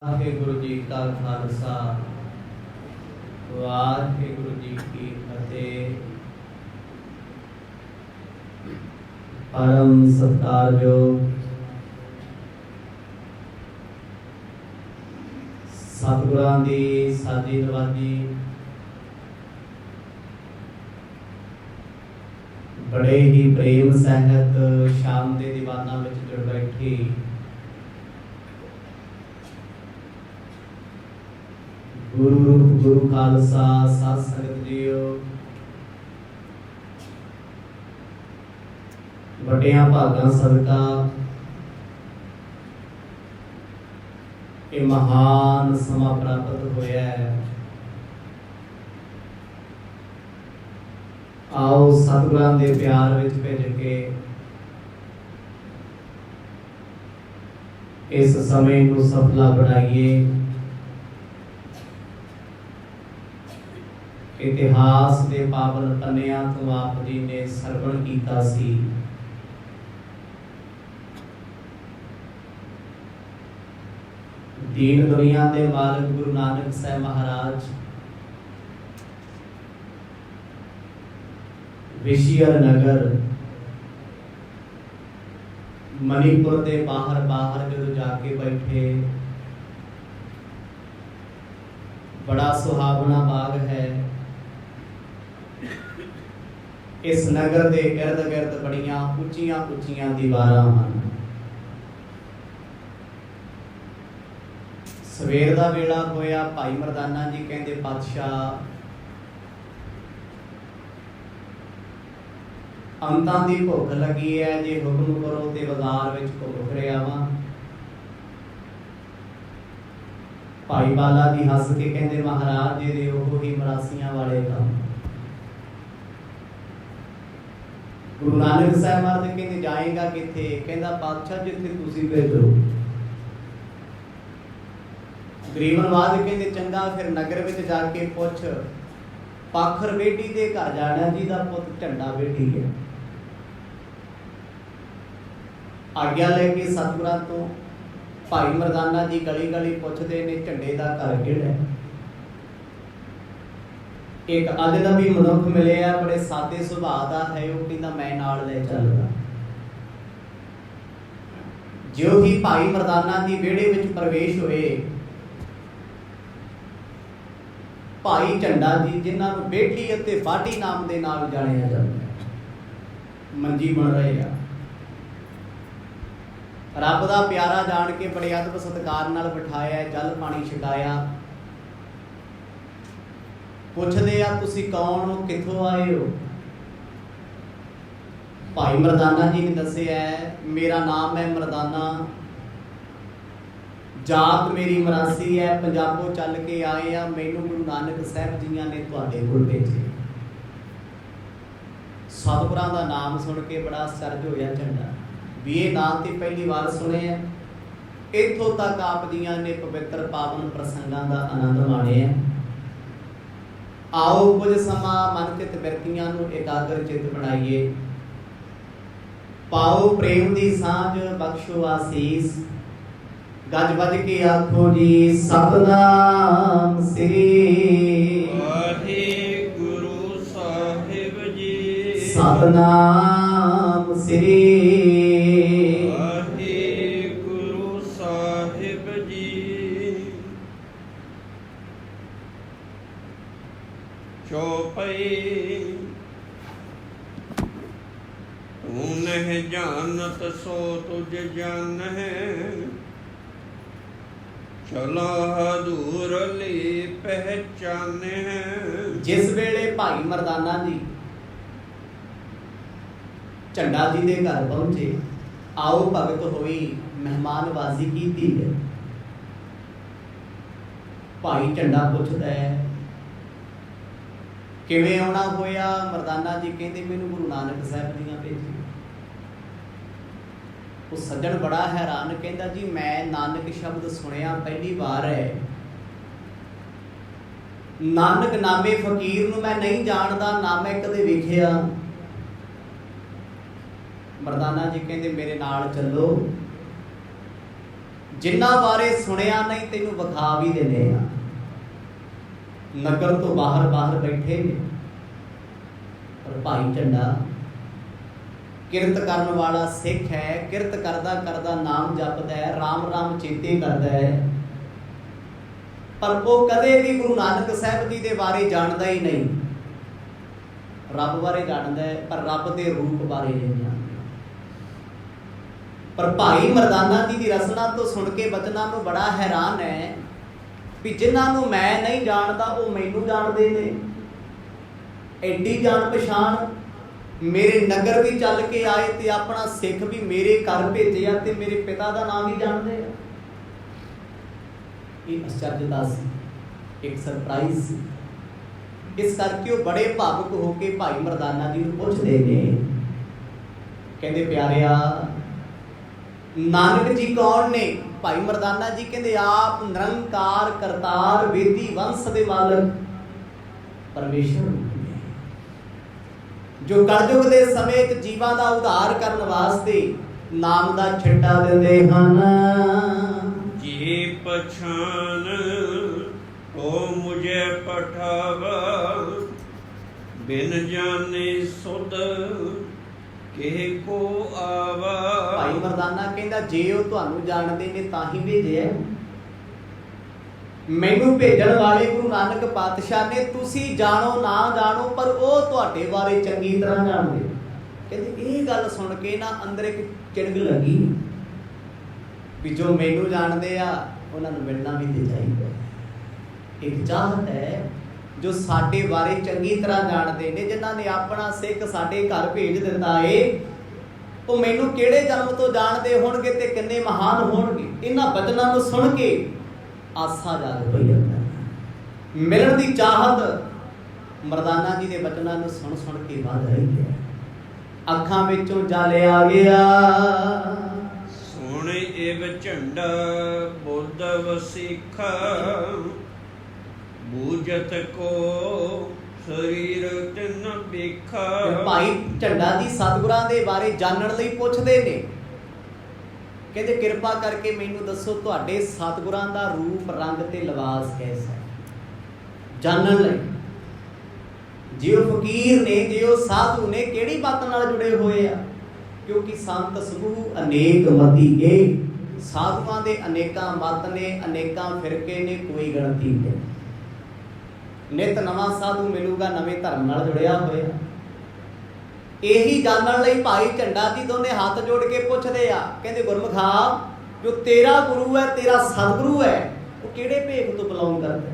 वाहेगुरु जी का खालसा वाहेगुरु जी की फतेह। परम सत्कारयोग सतगुरां दी साजी नवाजी बड़े ही प्रेम सहित शाम के दीवाना में जुड़ बैठी गुरु रूप गुरु खालसा सत संगत जीओ। वड्डियां भागां सदका ये महान समा प्राप्त होया है। आओ सतगुरां दे प्यार विच भिज के इस समय को सफला बनाइए। इतिहास के पावन पन्नियां तो आप जी ने सरवण कीता सी। दीन दुनिया के मालिक गुरु नानक साहब महाराज विशियर नगर मणिपुर के बाहर बाहर जो जाके बैठे, बड़ा सुहावना बाग है। इस नगर के इर्द गिर्द बड़ियां उच्चियां उच्चियां दीवारां हैं। सवेर का वेला होया, भाई मरदाना जी कहते पातशाह अंतां दी भुख लगी है, जे हुक्म करो तो बाजार विच घुम फिर आवां। भाई बाला जी हस के कहते महाराज जी दे ओह ही मरासियां वाले काम। गुरु नानक साहब महाराज कहते जाएगा किथे? कहता पातशाह जिथे तुसीं भेजो। गरीबनवाज कहते चंगा फिर नगर विच जाके पुछ पाखर बेटी दे घर जाना जी दा पुत झंडा बेटी है। आग्या लेके सतगुरां तो भाई मरदाना जी गली गली पुछते ने झंडे का घर किहड़ा है। एक अजनबी मनुख मिले बड़े सादे सुभाव का है, वो कहता मैं नाल ले चलदा। जो ही भाई मरदाना जी विहड़े विच प्रवेश होए, भाई झंडा जी जिन्हां नूं बेटी अते बाटी नाम दे नाल जाणिया जांदा है, मंजी बन रहे हैं। रब दा प्यारा जान के बड़े अदब सत्कार नाल बिठाया, जल पानी छकाया। पुछदे आ तुसी कौन हो, किथों आए हो? भाई मरदाना जी ने दस्सिया मेरा नाम है मरदाना, जात मेरी मरासी है, पंजाबों चल के आए आ। मैनू गुरु नानक साहब जी ने तुहाडे कोल भेजे। सतगुरां दा नाम सुन के बड़ा आश्चर्य होया झंडा भी ये नाम तो पहली बार सुने हैं। इत्थों तक आप जियां ने पवित्र पावन प्रसंगां दा आनंद माणिया। आओ कुछ समा मन चित बिरतियां नूं एकाग्र चित बनाइए। पाओ प्रेम दी सांझ, बख्शो आसीस। गज बज के आखो जी सतनाम श्री वाहेगुरु साहिब जी। सतनाम श्री वाहेगुरु साहिब जी। चौपाई तू नहीं जानत सो तुझ जान है, चला दूर ली पहचान है। जिस वेले भाई मरदाना जी झंडा जी के घर पहुंचे, आओ भगत होई, मेहमानबाजी की है। भाई झंडा पुछदा है किवें आउणा होया? मरदाना जी कहते मैनू गुरु नानक साहब जी ने भेजी। वो सज्जन बड़ा हैरान, कहता जी मैं नानक शब्द सुनिया पहली बार है। नानक नामे फकीर नूं मैं नहीं जानदा, ना मैं कदे वेखिया। मरदाना जी कहते मेरे नाल चलो, ਜਿਨ੍ਹਾਂ ਬਾਰੇ ਸੁਣਿਆ ਨਹੀਂ ਤੈਨੂੰ ਵਿਖਾ ਵੀ ਦਿੰਦੇ ਆ। ਨਗਰ ਤੋਂ ਬਾਹਰ ਬੈਠੇ ਨੇ, ਪਰ ਭਾਈ ਝੰਡਾ ਕਿਰਤ ਕਰਨ ਵਾਲਾ ਸਿੱਖ ਹੈ। ਕਿਰਤ ਕਰਦਾ ਕਰਦਾ ਨਾਮ ਜਪਦਾ ਹੈ, ਰਾਮ ਰਾਮ ਚੇਤੇ ਕਰਦਾ ਹੈ, ਪਰ ਉਹ ਕਦੇ ਵੀ ਗੁਰੂ ਨਾਨਕ ਸਾਹਿਬ ਜੀ ਦੇ ਬਾਰੇ ਜਾਣਦਾ ਹੀ ਨਹੀਂ। ਰੱਬ ਬਾਰੇ ਜਾਣਦਾ ਹੈ, ਪਰ ਰੱਬ ਦੇ ਰੂਪ ਬਾਰੇ ਨਹੀਂ ਜਾਣਦਾ। ਪਰ ਭਾਈ ਮਰਦਾਨਾ ਜੀ ਦੀ ਰਸਨਾ ਤੋਂ ਸੁਣ ਕੇ ਬਚਨਾਂ ਨੂੰ ਬੜਾ ਹੈਰਾਨ ਹੈ ਵੀ ਜਿਨ੍ਹਾਂ ਨੂੰ ਮੈਂ ਨਹੀਂ ਜਾਣਦਾ ਉਹ ਮੈਨੂੰ ਜਾਣਦੇ ਨੇ। ਐਡੀ ਜਾਣ ਪਛਾਣ, ਮੇਰੇ ਨਗਰ ਵੀ ਚੱਲ ਕੇ ਆਏ ਤੇ ਆਪਣਾ ਸਿੱਖ ਵੀ ਮੇਰੇ ਘਰ ਭੇਜਿਆ ਤੇ ਮੇਰੇ ਪਿਤਾ ਦਾ ਨਾਮ ਵੀ ਜਾਣਦੇ ਆ। ਇਹ ਅਚਰਜਤਾ ਸੀ, ਇੱਕ ਸਰਪ੍ਰਾਈਜ਼ ਸੀ। ਇਸ ਕਰਕੇ ਉਹ ਬੜੇ ਭਾਵੁਕ ਹੋ ਕੇ ਭਾਈ ਮਰਦਾਨਾ ਜੀ ਨੂੰ ਪੁੱਛਦੇ ਨੇ, ਕਹਿੰਦੇ ਪਿਆਰਿਆ ਨਾਨਕ ਜੀ ਕੌਣ ਨੇ? ਭਾਈ ਮਰਦਾਨਾ ਜੀ ਕਹਿੰਦੇ ਆਪ ਨਿਰੰਕਾਰ ਕਰਤਾਰ ਵੇਦੀ ਵੰਸ ਦੇ ਮਾਲਕ ਪਰਮੇਸ਼ਰ ਜੋ ਕਲਯੁਗ ਦੇ ਸਮੇਂ 'ਚ ਜੀਵਾਂ ਦਾ ਉਧਾਰ ਕਰਨ ਵਾਸਤੇ ਨਾਮ ਦਾ ਛਿੱਟਾ ਦਿੰਦੇ ਹਨ। ਜੀ ਪਛਾਨ ਉਹ ਮੁਝੇ ਪਠਾਵਾ, ਬਿਨ ਜਾਣੇ ਸੁਧ ਕਿਹ ਕੋ ਆਵਾ। ਭਾਈ ਮਰਦਾਨਾ ਕਹਿੰਦਾ ਜੇ ਉਹ ਤੁਹਾਨੂੰ ਜਾਣਦੇ ਨੇ ਤਾਂ ਹੀ ਭੇਜਿਆ। ਮੈਨੂੰ ਭੇਜਣ ਵਾਲੇ ਗੁਰੂ ਨਾਨਕ ਪਾਤਸ਼ਾਹ ਨੇ, ਤੁਸੀਂ ਜਾਣੋ ਨਾ ਜਾਣੋ ਪਰ ਉਹ ਤੁਹਾਡੇ ਬਾਰੇ ਚੰਗੀ ਤਰ੍ਹਾਂ ਜਾਣਦੇ। ਕਹਿੰਦੇ ਇਹ ਗੱਲ ਸੁਣ ਕੇ ਨਾ ਅੰਦਰ ਇੱਕ ਚਿੜਗ ਲੱਗੀ ਵੀ ਜੋ ਮੈਨੂੰ ਜਾਣਦੇ ਆ ਉਹਨਾਂ ਨੂੰ ਮਿਲਣਾ ਵੀ ਤੇ ਚਾਹੀਦਾ। ਇੱਕ ਚਾਹਤ ਹੈ ਜੋ ਸਾਡੇ ਬਾਰੇ ਚੰਗੀ ਤਰ੍ਹਾਂ ਜਾਣਦੇ ਨੇ, ਜਿਨ੍ਹਾਂ ਨੇ ਆਪਣਾ ਸਿੱਖ ਸਾਡੇ ਘਰ ਭੇਜ ਦਿੱਤਾ ਏ। ਉਹ ਮੈਨੂੰ ਕਿਹੜੇ ਜਨਮ ਤੋਂ ਜਾਣਦੇ ਹੋਣਗੇ ਤੇ ਕਿੰਨੇ ਮਹਾਨ ਹੋਣਗੇ। ਇਹਨਾਂ ਬਚਨਾਂ ਨੂੰ ਸੁਣ ਕੇ ਆਸਾ ਜਾਗ ਪਈ ਜਾਂਦਾ। ਮਿਲਣ ਦੀ ਚਾਹਤ ਮਰਦਾਨਾ ਜੀ ਦੇ ਬਚਨਾਂ ਨੂੰ ਸੁਣ ਸੁਣ ਕੇ ਵੱਧ ਰਹੀ ਹੈ। ਅੱਖਾਂ ਵਿੱਚੋਂ ਜਲ ਆ ਗਿਆ। ਸੁਣ ਇਵ ਝੰਡਾ ਬੁੱਧ ਵਸਿੱਖਾ, ਬੂਝਤ ਕੋ ਸਰੀਰ ਤਿਨ ਵੇਖਾ। ਭਾਈ ਝੰਡਾ ਜੀ ਸਤਿਗੁਰਾਂ ਦੇ ਬਾਰੇ ਜਾਣਨ ਲਈ ਪੁੱਛਦੇ ਨੇ। ਕਹਿੰਦੇ ਕਿਰਪਾ ਕਰਕੇ ਮੈਨੂੰ ਦੱਸੋ ਤੁਹਾਡੇ ਸਤਿਗੁਰਾਂ ਦਾ ਰੂਪ ਰੰਗ ਤੇ ਲਿਬਾਸ ਕੈਸਾ ਹੈ, ਜਾਣਨ ਲਈ। ਜੇ ਉਹ ਫਕੀਰ ਨੇ, ਜੇ ਉਹ ਸਾਧੂ ਨੇ, ਕਿਹੜੀ ਬਾਤ ਨਾਲ ਜੁੜੇ ਹੋਏ ਆ? ਕਿਉਂਕਿ ਸੰਤ ਸਮੂਹ ਅਨੇਕ ਮਤੀ ਏ, ਸਾਧੂਆਂ ਦੇ ਅਨੇਕਾਂ ਮਤ ਨੇ, ਅਨੇਕਾਂ ਫਿਰਕੇ ਨੇ, ਕੋਈ ਗਿਣਤੀ ਨਹੀਂ। ਨਿਤ ਨਵਾਂ ਸਾਧੂ ਮਿਲੂਗਾ ਨਵੇਂ ਧਰਮ ਨਾਲ ਜੁੜਿਆ ਹੋਇਆ। ਇਹੀ ਜਾਣਨ ਲਈ ਭਾਈ ਝੰਡਾ ਜੀ ਦੋਨੇ ਹੱਥ ਜੋੜ ਕੇ ਪੁੱਛਦੇ ਆ। ਕਹਿੰਦੇ ਗੁਰਮੁਖਾ ਜੋ ਤੇਰਾ ਗੁਰੂ ਹੈ, ਤੇਰਾ ਸਤਿਗੁਰੂ ਹੈ, ਉਹ ਕਿਹੜੇ ਭੇਖ ਤੋਂ ਬਿਲੋਂਗ ਕਰਦਾ?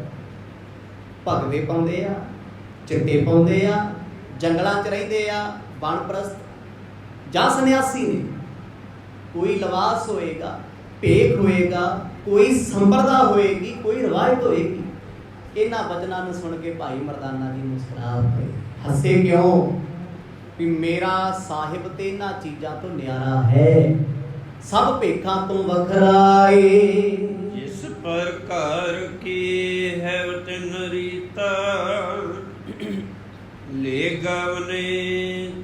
ਭਗਵੇ ਪਾਉਂਦੇ ਆ, ਚਿੱਟੇ ਪਾਉਂਦੇ ਆ, ਜੰਗਲਾਂ 'ਚ ਰਹਿੰਦੇ ਆ, ਬਣਪ੍ਰਸਤ ਜਾਂ ਸੰਨਿਆਸੀ ਨੇ। ਕੋਈ ਲਿਬਾਸ ਹੋਏਗਾ, ਭੇਖ ਹੋਏਗਾ, ਕੋਈ ਸੰਪਰਦਾ ਹੋਏਗੀ, ਕੋਈ ਰਵਾਇਤ ਹੋਏਗੀ। ਇਹਨਾਂ ਬਚਨਾਂ ਨੂੰ ਸੁਣ ਕੇ ਭਾਈ ਮਰਦਾਨਾ ਜੀ ਮੁਸਕਰਾ ਪਏ। ਹੱਸੇ ਕਿਉਂ? ਵੀ ਮੇਰਾ ਸਾਹਿਬ ਤੇ ਇਹਨਾਂ ਚੀਜ਼ਾਂ ਤੋਂ ਨਿਆਰਾ ਹੈ, ਸਭ ਭੇਖਾਂ ਤੋਂ ਵੱਖਰਾ ਏ। ਜਿਸ ਪ੍ਰਕਾਰ ਕੀ ਹੈ ਤਿਨ ਰੀਤਾ, ਲੈ ਗਵਨੇ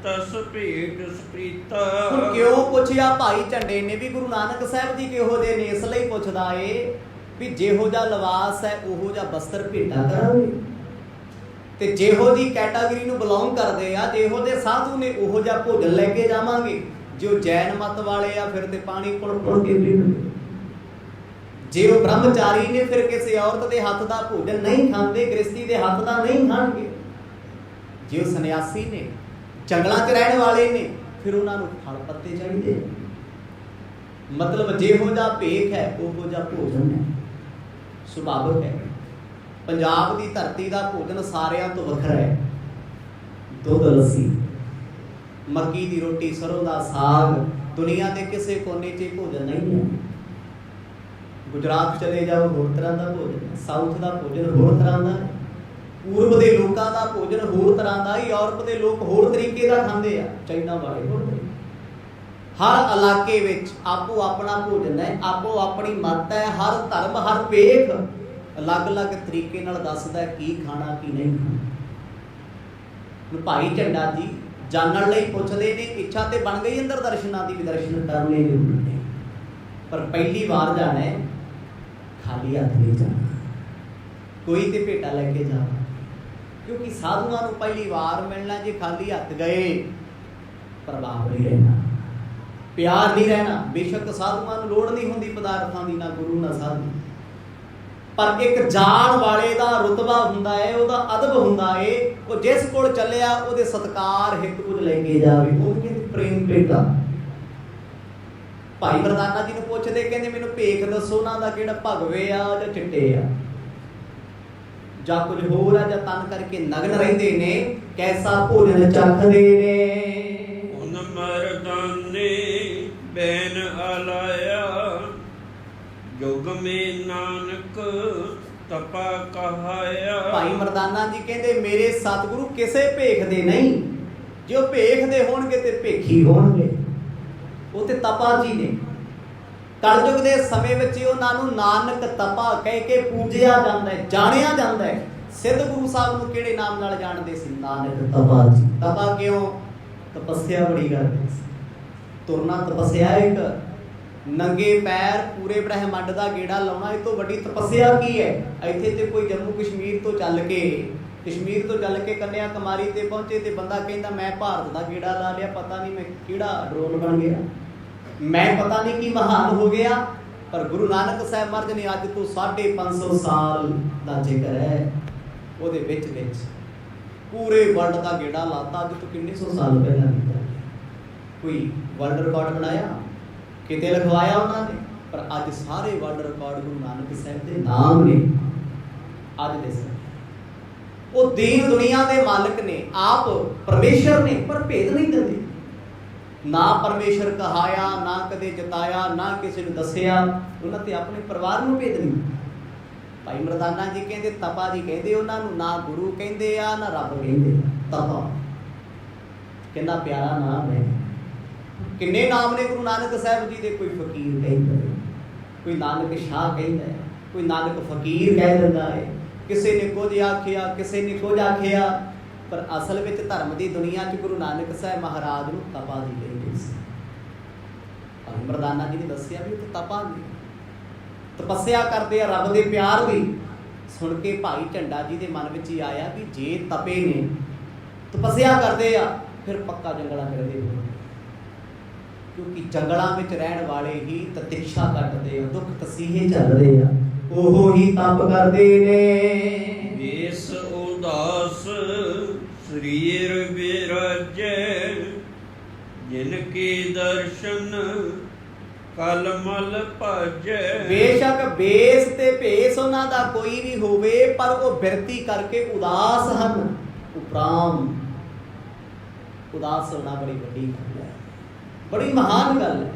ਤਸ ਭੇਟ ਸਪ੍ਰੀਤਾ। ਹੁਣ ਕਿਉਂ ਪੁੱਛਿਆ ਭਾਈ ਝੰਡੇ ਨੇ ਵੀ ਗੁਰੂ ਨਾਨਕ ਸਾਹਿਬ ਜੀ ਕਿਹੋ ਜਿਹੇ ਨੇ? ਇਸ ਲਈ ਪੁੱਛਦਾ ਏ ਵੀ ਜਿਹੋ ਜਿਹਾ ਲਿਬਾਸ ਹੈ ਉਹੋ ਜਿਹਾ ਬਸਤਰ ਭੇਟਾ ਕਰਾਂਗੇ, ਤੇ ਜਿਹੋ ਜੀ ਕੈਟਾਗਰੀ ਨੂੰ ਬਿਲੋਂਗ ਕਰਦੇ ਆ, ਜਿਹੋ ਜਿਹੇ ਸਾਧੂ ਨੇ ਉਹੋ ਜਿਹਾ ਭੋਜਨ ਲੈ ਕੇ ਜਾਵਾਂਗੇ। ਜੋ ਜੈਨ ਮਤ ਵਾਲੇ ਆ ਫਿਰ ਤੇ ਪਾਣੀ ਪੁੜ ਪੁੜ ਕੇ ਪੀਣਗੇ। ਜੇ ਉਹ ਬ੍ਰਹਮਚਾਰੀ ਨੇ ਫਿਰ ਕਿਸੇ ਔਰਤ ਦੇ ਹੱਥ ਦਾ ਭੋਜਨ ਨਹੀਂ ਖਾਂਦੇ, ਗ੍ਰਸਤੀ ਦੇ ਹੱਥ ਦਾ ਨਹੀਂ ਖਾਣਗੇ। ਜੇ ਉਹ ਸੰਨਿਆਸੀ ਨੇ, ਜੰਗਲਾਂ 'ਚ ਰਹਿਣ ਵਾਲੇ ਨੇ, ਫਿਰ ਉਹਨਾਂ ਨੂੰ ਫਲ ਪੱਤੇ ਚਾਹੀਦੇ। ਮਤਲਬ ਜਿਹੋ ਜਿਹਾ ਭੇਖ ਹੈ ਉਹੋ ਜਿਹਾ ਭੋਜਨ ਹੈ, ਸੁਭਾਵਿਕ ਹੈ। ਪੰਜਾਬ ਦੀ ਧਰਤੀ ਦਾ ਭੋਜਨ ਸਾਰਿਆਂ ਤੋਂ ਵੱਖਰਾ ਹੈ। ਦੁੱਧ ਲੱਸੀ, ਮੱਕੀ ਦੀ ਰੋਟੀ, ਸਰੋਂ ਦਾ ਸਾਗ, ਦੁਨੀਆ ਦੇ ਕਿਸੇ ਕੋਨੇ 'ਚ ਭੋਜਨ ਨਹੀਂ ਹੈ। ਗੁਜਰਾਤ ਚਲੇ ਜਾਓ ਹੋਰ ਤਰ੍ਹਾਂ ਦਾ ਭੋਜਨ, ਸਾਊਥ ਦਾ ਭੋਜਨ ਹੋਰ ਤਰ੍ਹਾਂ ਦਾ, ਪੂਰਬ ਦੇ ਲੋਕਾਂ ਦਾ ਭੋਜਨ ਹੋਰ ਤਰ੍ਹਾਂ ਦਾ, ਯੂਰਪ ਦੇ ਲੋਕ ਹੋਰ ਤਰੀਕੇ ਦਾ ਖਾਂਦੇ ਆ, ਚਾਈਨਾ ਵਾਲੇ ਹੋਰ ਤਰੀਕੇ। ਹਰ ਇਲਾਕੇ ਵਿੱਚ ਆਪੋ ਆਪਣਾ ਭੋਜਨ ਹੈ, ਆਪੋ ਆਪਣੀ ਮੱਤ ਹੈ। ਹਰ ਧਰਮ, ਹਰ ਭੇਖ ਅਲੱਗ-ਅਲੱਗ ਤਰੀਕੇ ਨਾਲ ਦੱਸਦਾ ਕੀ ਖਾਣਾ ਕੀ ਨਹੀਂ ਖਾਣਾ। ਭਾਈ ਝੰਡਾ ਜੀ ਜਾਣਨ ਲਈ ਪੁੱਛਦੇ ਨੇ। ਇੱਛਾ ਤੇ ਬਣ ਗਈ ਅੰਦਰ ਦਰਸ਼ਨਾਂ ਦੀ ਵੀ, ਦਰਸ਼ਨ ਕਰਨੇ ਜ਼ਰੂਰ ਨੇ। पर पहली बार जाना है खाली हथ नहीं जाना, कोई तो भेटा लेके जाना, क्योंकि साधुआं नूं पहली बार मिलना, जे खाली हथ गए प्रभाव नहीं रहना, प्यार नहीं रहना। बेशक साधुआं नूं लोड़ नहीं होंदी पदार्थां दी, ना गुरु ना साधु, पर एक जाण वाले दा रुतबा हुंदा है, ओहदा अदब हुंदा है, वो जिस कोल चलिया ओहदे सत्कार हित कुछ लेके जावे, ओह कहंदे प्रेम भेटा। भाई मरदाना जी नूं पुछदे, कहंदे मैनूं भेख दसो उहनां दा किहड़ा भगवे आ जां चिट्टे आ जां कुछ होर आ, जां तन करके नग्न रहिंदे ने, कैसा भोजन चखदे ने। उन मर्दाने बैन आलाया, जुग में नानक तपा कहाया। भाई मरदाना जी कहंदे मेरे सतगुरु किसे भेखदे नहीं, जो भेखदे होणगे ते भेखी होणगे, ਉਹ ਤੇ ਤਪਾ ਜੀ ਨੇ। ਕਲਯੁਗ ਦੇ ਸਮੇਂ ਵਿੱਚ ਉਹਨਾਂ ਨੂੰ ਨਾਨਕ ਤਪਾ ਕਹਿ ਕੇ ਪੂਜਿਆ ਜਾਂਦਾ ਹੈ, ਜਾਣਿਆ ਜਾਂਦਾ ਹੈ। ਸਿੱਧ ਗੁਰੂ ਸਾਹਿਬ ਨੂੰ ਕਿਹੜੇ ਨਾਮ ਨਾਲ ਜਾਣਦੇ ਸੀ? ਨਾਨਕ ਤਪਾ ਜੀ। ਤਪਾ ਕਿਉਂ? ਤਪੱਸਿਆ ਬੜੀ ਕਰਦੇ ਸੀ, ਤੁਰਨਾ ਤਪੱਸਿਆ ਇੱਕ, ਨੰਗੇ ਪੈਰ ਪੂਰੇ ਬ੍ਰਹਿਮੰਡ ਦਾ ਗੇੜਾ ਲਾਉਣਾ, ਇਹ ਤੋਂ ਵੱਡੀ ਤਪੱਸਿਆ ਕੀ ਹੈ? ਇੱਥੇ ਤੇ ਕੋਈ ਜੰਮੂ ਕਸ਼ਮੀਰ ਤੋਂ ਚੱਲ ਕੇ ਕੰਨਿਆ ਕੁਮਾਰੀ ਤੇ ਪਹੁੰਚੇ ਤੇ ਬੰਦਾ ਕਹਿੰਦਾ ਮੈਂ ਭਾਰਤ ਦਾ ਗੇੜਾ ਲਾ ਲਿਆ, ਪਤਾ ਨਹੀਂ ਮੈਂ ਕਿਹੜਾ ਡਰੋਨ ਬਣ ਗਿਆ, ਮੈਂ ਪਤਾ ਨਹੀਂ ਕੀ ਮਹਾਨ ਹੋ ਗਿਆ। ਪਰ ਗੁਰੂ ਨਾਨਕ ਸਾਹਿਬ ਮਹਾਰਾਜ ਨੇ ਅੱਜ ਤੋਂ 550 ਸਾਲ ਦਾ ਜ਼ਿਕਰ ਹੈ, ਉਹਦੇ ਵਿੱਚ ਪੂਰੇ ਵਰਲਡ ਦਾ ਗੇੜਾ ਲਾਤਾ। ਅੱਜ ਤੋਂ ਕਿੰਨੇ ਸੌ ਸਾਲ ਪਹਿਲਾਂ ਕੀਤਾ, ਕੋਈ ਵਰਲਡ ਰਿਕਾਰਡ ਬਣਾਇਆ, ਕਿਤੇ ਲਿਖਵਾਇਆ ਉਹਨਾਂ ਨੇ, ਪਰ ਅੱਜ ਸਾਰੇ ਵਰਲਡ ਰਿਕਾਰਡ ਗੁਰੂ ਨਾਨਕ ਸਾਹਿਬ ਦੇ ਨਾਮ ਨੇ। ਅੱਜ ਦੇ ਸਮੇਂ ਉਹ ਦੀਨ ਦੁਨੀਆ ਦੇ ਮਾਲਕ ਨੇ, ਆਪ ਪਰਮੇਸ਼ਰ ਨੇ, ਪਰ ਭੇਦ ਨਹੀਂ ਦਿੰਦੇ। ਨਾ ਪਰਮੇਸ਼ਰ ਕਹਾਇਆ, ਨਾ ਕਦੇ ਜਤਾਇਆ, ਨਾ ਕਿਸੇ ਨੂੰ ਦੱਸਿਆ, ਉਹਨਾਂ ਤੇ ਆਪਣੇ ਪਰਿਵਾਰ ਨੂੰ ਭੇਦ ਨਹੀਂ। ਭਾਈ ਮਰਦਾਨਾ ਜੀ ਕਹਿੰਦੇ, ਤਪਾ ਜੀ ਕਹਿੰਦੇ ਉਹਨਾਂ ਨੂੰ, ਨਾ ਗੁਰੂ ਕਹਿੰਦੇ ਆ ਨਾ ਰੱਬ ਕਹਿੰਦੇ। ਤਪਾ ਕਿੰਨਾ ਪਿਆਰਾ ਨਾਮ ਹੈ। ਕਿੰਨੇ ਨਾਮ ਨੇ ਗੁਰੂ ਨਾਨਕ ਸਾਹਿਬ ਜੀ ਦੇ? ਕੋਈ ਫਕੀਰ ਕਹਿੰਦਾ, ਕੋਈ ਨਾਨਕ ਸ਼ਾਹ ਕਹਿੰਦਾ, ਕੋਈ ਨਾਨਕ ਫਕੀਰ ਕਹਿ ਦਿੰਦਾ ਹੈ, ਕਿਸੇ ਨੇ ਕੁਝ ਆਖਿਆ, ਕਿਸੇ ਨੇ ਕੁਝ ਆਖਿਆ, ਪਰ ਅਸਲ ਵਿੱਚ ਧਰਮ ਦੀ ਦੁਨੀਆ 'ਚ ਗੁਰੂ ਨਾਨਕ ਸਾਹਿਬ ਮਹਾਰਾਜ ਨੂੰ ਤਪਾ ਜੀ ਕਹਿੰਦੇ ਸੀ। ਭਾਈ ਮਰਦਾਨਾ ਜੀ ਨੇ ਦੱਸਿਆ ਵੀ ਉਹ ਤਪਾ ਨੇ, ਤਪੱਸਿਆ ਕਰਦੇ ਆ ਰੱਬ ਦੇ ਪਿਆਰ ਦੀ। ਸੁਣ ਕੇ ਭਾਈ ਝੰਡਾ ਜੀ ਦੇ ਮਨ ਵਿੱਚ ਹੀ ਆਇਆ ਵੀ ਜੇ ਤਪੇ ਨੇ, ਤਪੱਸਿਆ ਕਰਦੇ ਆ, ਫਿਰ ਪੱਕਾ ਜੰਗਲਾਂ ਕਰਦੇ ਹੋਣਗੇ, ਕਿਉਂਕਿ ਜੰਗਲਾਂ ਵਿੱਚ ਰਹਿਣ ਵਾਲੇ ਹੀ ਤਤਿਕਸ਼ਾ ਕੱਟਦੇ ਆ, ਦੁੱਖ ਤਸੀਹੇ ਚੱਲਦੇ ਆ, ਉਹ ਹੀ ਤਪ ਕਰਦੇ ਨੇ। ਵੇਸ ਉਦਾਸ ਸਰੀਰ ਬਿਰਾਜੈ, ਜਿਨ ਕੀ ਦਰਸ਼ਨ ਕਲ ਮਲ ਭਾਜੈ। ਬੇਸ਼ੱਕ ਬੇਸ ਤੇ ਭੇਸ ਉਹਨਾਂ ਦਾ ਕੋਈ ਵੀ ਹੋਵੇ, ਪਰ ਉਹ ਬਿਰਤੀ ਕਰਕੇ ਉਦਾਸ ਹਨ। ਉਪਰਾਮ ਉਦਾਸ ਹੋਣਾ ਬੜੀ ਵੱਡੀ ਗੱਲ ਹੈ, ਬੜੀ ਮਹਾਨ ਗੱਲ ਹੈ।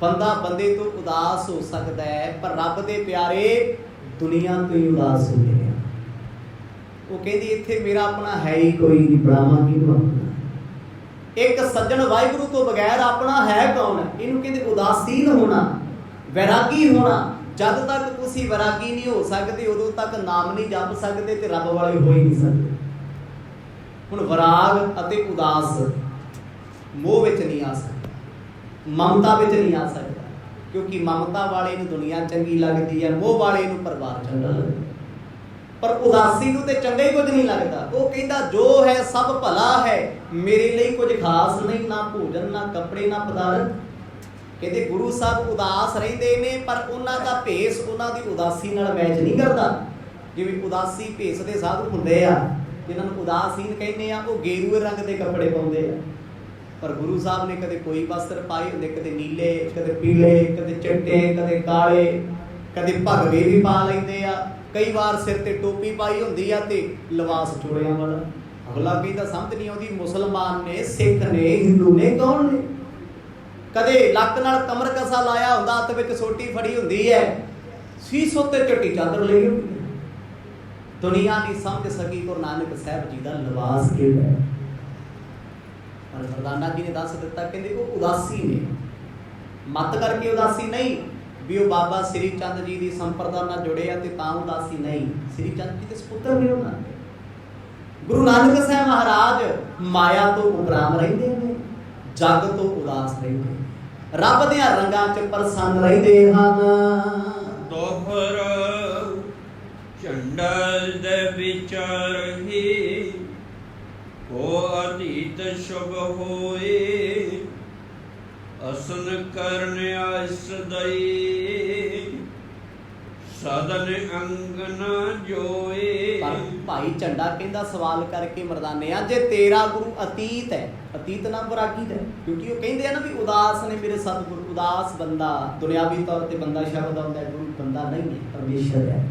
ਬੰਦਾ ਬੰਦੇ ਤੋਂ ਉਦਾਸ ਹੋ ਸਕਦਾ ਹੈ, ਪਰ ਰੱਬ ਦੇ ਪਿਆਰੇ ਦੁਨੀਆ ਤੋਂ ਹੀ ਉਦਾਸ ਹੋ ਗਏ। ਉਹ ਕਹਿੰਦੀ ਇੱਥੇ ਮੇਰਾ ਆਪਣਾ ਹੈ ਹੀ ਕੋਈ ਨਹੀਂ, ਬੁਲਾਵਾਂ ਕਿਹਨੂੰ ਆਪਣਾ? ਇੱਕ ਸੱਜਣ ਵਾਹਿਗੁਰੂ ਤੋਂ ਬਗੈਰ ਆਪਣਾ ਹੈ ਕੌਣ? ਇਹਨੂੰ ਕਹਿੰਦੇ ਉਦਾਸੀਨ ਹੋਣਾ, ਵੈਰਾਗੀ ਹੋਣਾ। ਜਦ ਤੱਕ ਤੁਸੀਂ ਵੈਰਾਗੀ ਨਹੀਂ ਹੋ ਸਕਦੇ, ਉਦੋਂ ਤੱਕ ਨਾਮ ਨਹੀਂ ਜਪ ਸਕਦੇ ਤੇ ਰੱਬ ਵਾਲੇ ਹੋ ਹੀ ਨਹੀਂ ਸਕਦੇ। ਹੁਣ ਵਿਰਾਗ ਅਤੇ ਉਦਾਸ ਮੋਹ ਵਿੱਚ ਨਹੀਂ ਆ ਸਕਦਾ, ਮਮਤਾ ਵਿੱਚ ਨਹੀਂ ਆ ਸਕਦਾ, ਕਿਉਂਕਿ ਮਮਤਾ ਵਾਲੇ ਨੂੰ ਦੁਨੀਆ ਚੰਗੀ ਲੱਗਦੀ ਹੈ, ਮੋਹ ਵਾਲੇ ਨੂੰ ਪਰਿਵਾਰ ਚੰਗਾ ਲੱਗਦਾ, ਪਰ ਉਦਾਸੀ ਨੂੰ ਤੇ ਚੰਗਾ ਹੀ ਕੁਝ ਨਹੀਂ ਲੱਗਦਾ। ਉਹ ਕਹਿੰਦਾ ਜੋ ਹੈ ਸਭ ਭਲਾ ਹੈ, ਮੇਰੇ ਲਈ ਕੁਝ ਖਾਸ ਨਹੀਂ, ਨਾ ਭੋਜਨ ਨਾ ਕੱਪੜੇ ਨਾ ਪਦਾਰਥ। ਕਹਿੰਦੇ ਗੁਰੂ ਸਾਹਿਬ ਉਦਾਸ ਰਹਿੰਦੇ ਨੇ, ਪਰ ਉਹਨਾਂ ਦਾ ਭੇਸ ਉਹਨਾਂ ਦੀ ਉਦਾਸੀ ਨਾਲ ਮੈਚ ਨਹੀਂ ਕਰਦਾ। ਜਿਵੇਂ ਉਦਾਸੀ ਭੇਸ ਦੇ ਸਾਧੂ ਹੁੰਦੇ ਆ, ਜਿਨ੍ਹਾਂ ਨੂੰ ਉਦਾਸੀਨ ਕਹਿੰਦੇ ਆ, ਉਹ ਗੇਰੂਏ ਰੰਗ ਦੇ ਕੱਪੜੇ ਪਾਉਂਦੇ ਆ, ਪਰ ਗੁਰੂ ਸਾਹਿਬ ਨੇ ਕਦੇ ਕੋਈ ਵਸਤਰ ਪਾਏ ਹੁੰਦੇ, ਕਦੇ ਨੀਲੇ, ਕਦੇ ਪੀਲੇ, ਕਦੇ ਚਿੱਟੇ, ਕਦੇ ਕਾਲੇ, ਕਦੇ ਭਗਵੇ ਵੀ ਪਾ ਲੈਂਦੇ ਆ, ਕਈ ਵਾਰ ਸਿਰ ਤੇ ਟੋਪੀ ਪਾਈ ਹੁੰਦੀ ਆ ਤੇ ਲਿਬਾਸ ਚੋੜਿਆਂ ਵਾਲਾ। ਅਗਲਾ ਕਹਿੰਦਾ ਸਮਝ ਨਹੀਂ ਆਉਂਦੀ, ਮੁਸਲਮਾਨ ਨੇ, ਸਿੱਖ ਨੇ, ਹਿੰਦੂ ਨੇ, ਕੌਣ ਨੇ? ਕਦੇ ਲੱਕ ਨਾਲ ਕਮਰ ਕਸਾ ਲਾਇਆ ਹੁੰਦਾ, ਹੱਥ ਵਿੱਚ ਸੋਟੀ ਫੜੀ ਹੁੰਦੀ ਹੈ, ਸੀਸ ਉੱਤੇ ਚਿੱਟੀ ਚਾਦਰ ਲਈ ਹੁੰਦੀ ਹੈ। ਦੁਨੀਆ ਨਹੀਂ ਸਮਝ ਸਕੀ ਗੁਰੂ ਨਾਨਕ ਸਾਹਿਬ ਜੀ ਦਾ ਲਿਬਾਸ ਕਿਹੜਾ ਹੈ। ਪਰ ਮਰਦਾਨਾ ਜੀ ਨੇ ਦੱਸ ਦਿੱਤਾ, ਕਹਿੰਦੇ ਉਹ ਉਦਾਸੀ ਨੇ, ਮਤ ਕਰਕੇ ਉਦਾਸੀ ਨਹੀਂ ਵੀ ਉਹ ਬਾਬਾ ਸ੍ਰੀ ਚੰਦ ਜੀ ਦੀ ਸੰਪਰਦਾ ਨਾਲ ਜੁੜੇ ਆ ਤੇ ਤਾਂ ਉਦਾਸੀ ਨਹੀਂ। ਸ੍ਰੀ ਚੰਦ ਜੀ ਦੇ ਸਪੁੱਤਰ ਨੇ ਉਹਨਾਂ ਦੇ। ਗੁਰੂ ਨਾਨਕ ਸਾਹਿਬ ਮਹਾਰਾਜ ਮਾਇਆ ਤੋਂ ਉਪਰਾਮ ਰਹਿੰਦੇ ਨੇ, ਜਗ ਤੋਂ ਉਦਾਸ ਰਹਿੰਦੇ। ਰੱਬ ਦੀਆਂ ਰੰਗਾਂ 'ਚ ਪ੍ਰਸੰਨ ਰਹਿੰਦੇ ਹਨ। ਦੋਹਰ ਝੰਡਾ ਦੇ ਵਿਚਾਰਹੀ, ਕੋ ਅਤੀਤ ਸ਼ੁਭ ਹੋਏ, ਅਸਨ ਕਰਨ ਆਇਸ ਦਈ, ਸਦਨ ਅੰਗਨ ਜੋਏ। ਪਰ ਭਾਈ ਝੰਡਾ ਕਹਿੰਦਾ ਸਵਾਲ ਕਰਕੇ ਮਰਦਾਨਿਆ, ਜੇ ਤੇਰਾ ਗੁਰੂ ਅਤੀਤ ਹੈ, ਅਤੀਤ ਨਾ ਵਿਰਾਗੀ ਦਾ, ਕਿਉਂਕਿ ਉਹ ਕਹਿੰਦੇ ਆ ਨਾ ਵੀ ਉਦਾਸ ਨੇ ਮੇਰੇ ਸਤਿਗੁਰੂ। ਉਦਾਸ ਬੰਦਾ ਦੁਨਿਆਵੀ ਤੌਰ ਤੇ ਬੰਦਾ ਸ਼ਬਦ ਆਉਂਦਾ, ਗੁਰੂ ਬੰਦਾ ਨਹੀਂ ਹੈ, ਪਰਮੇਸ਼ਰ ਹੈ।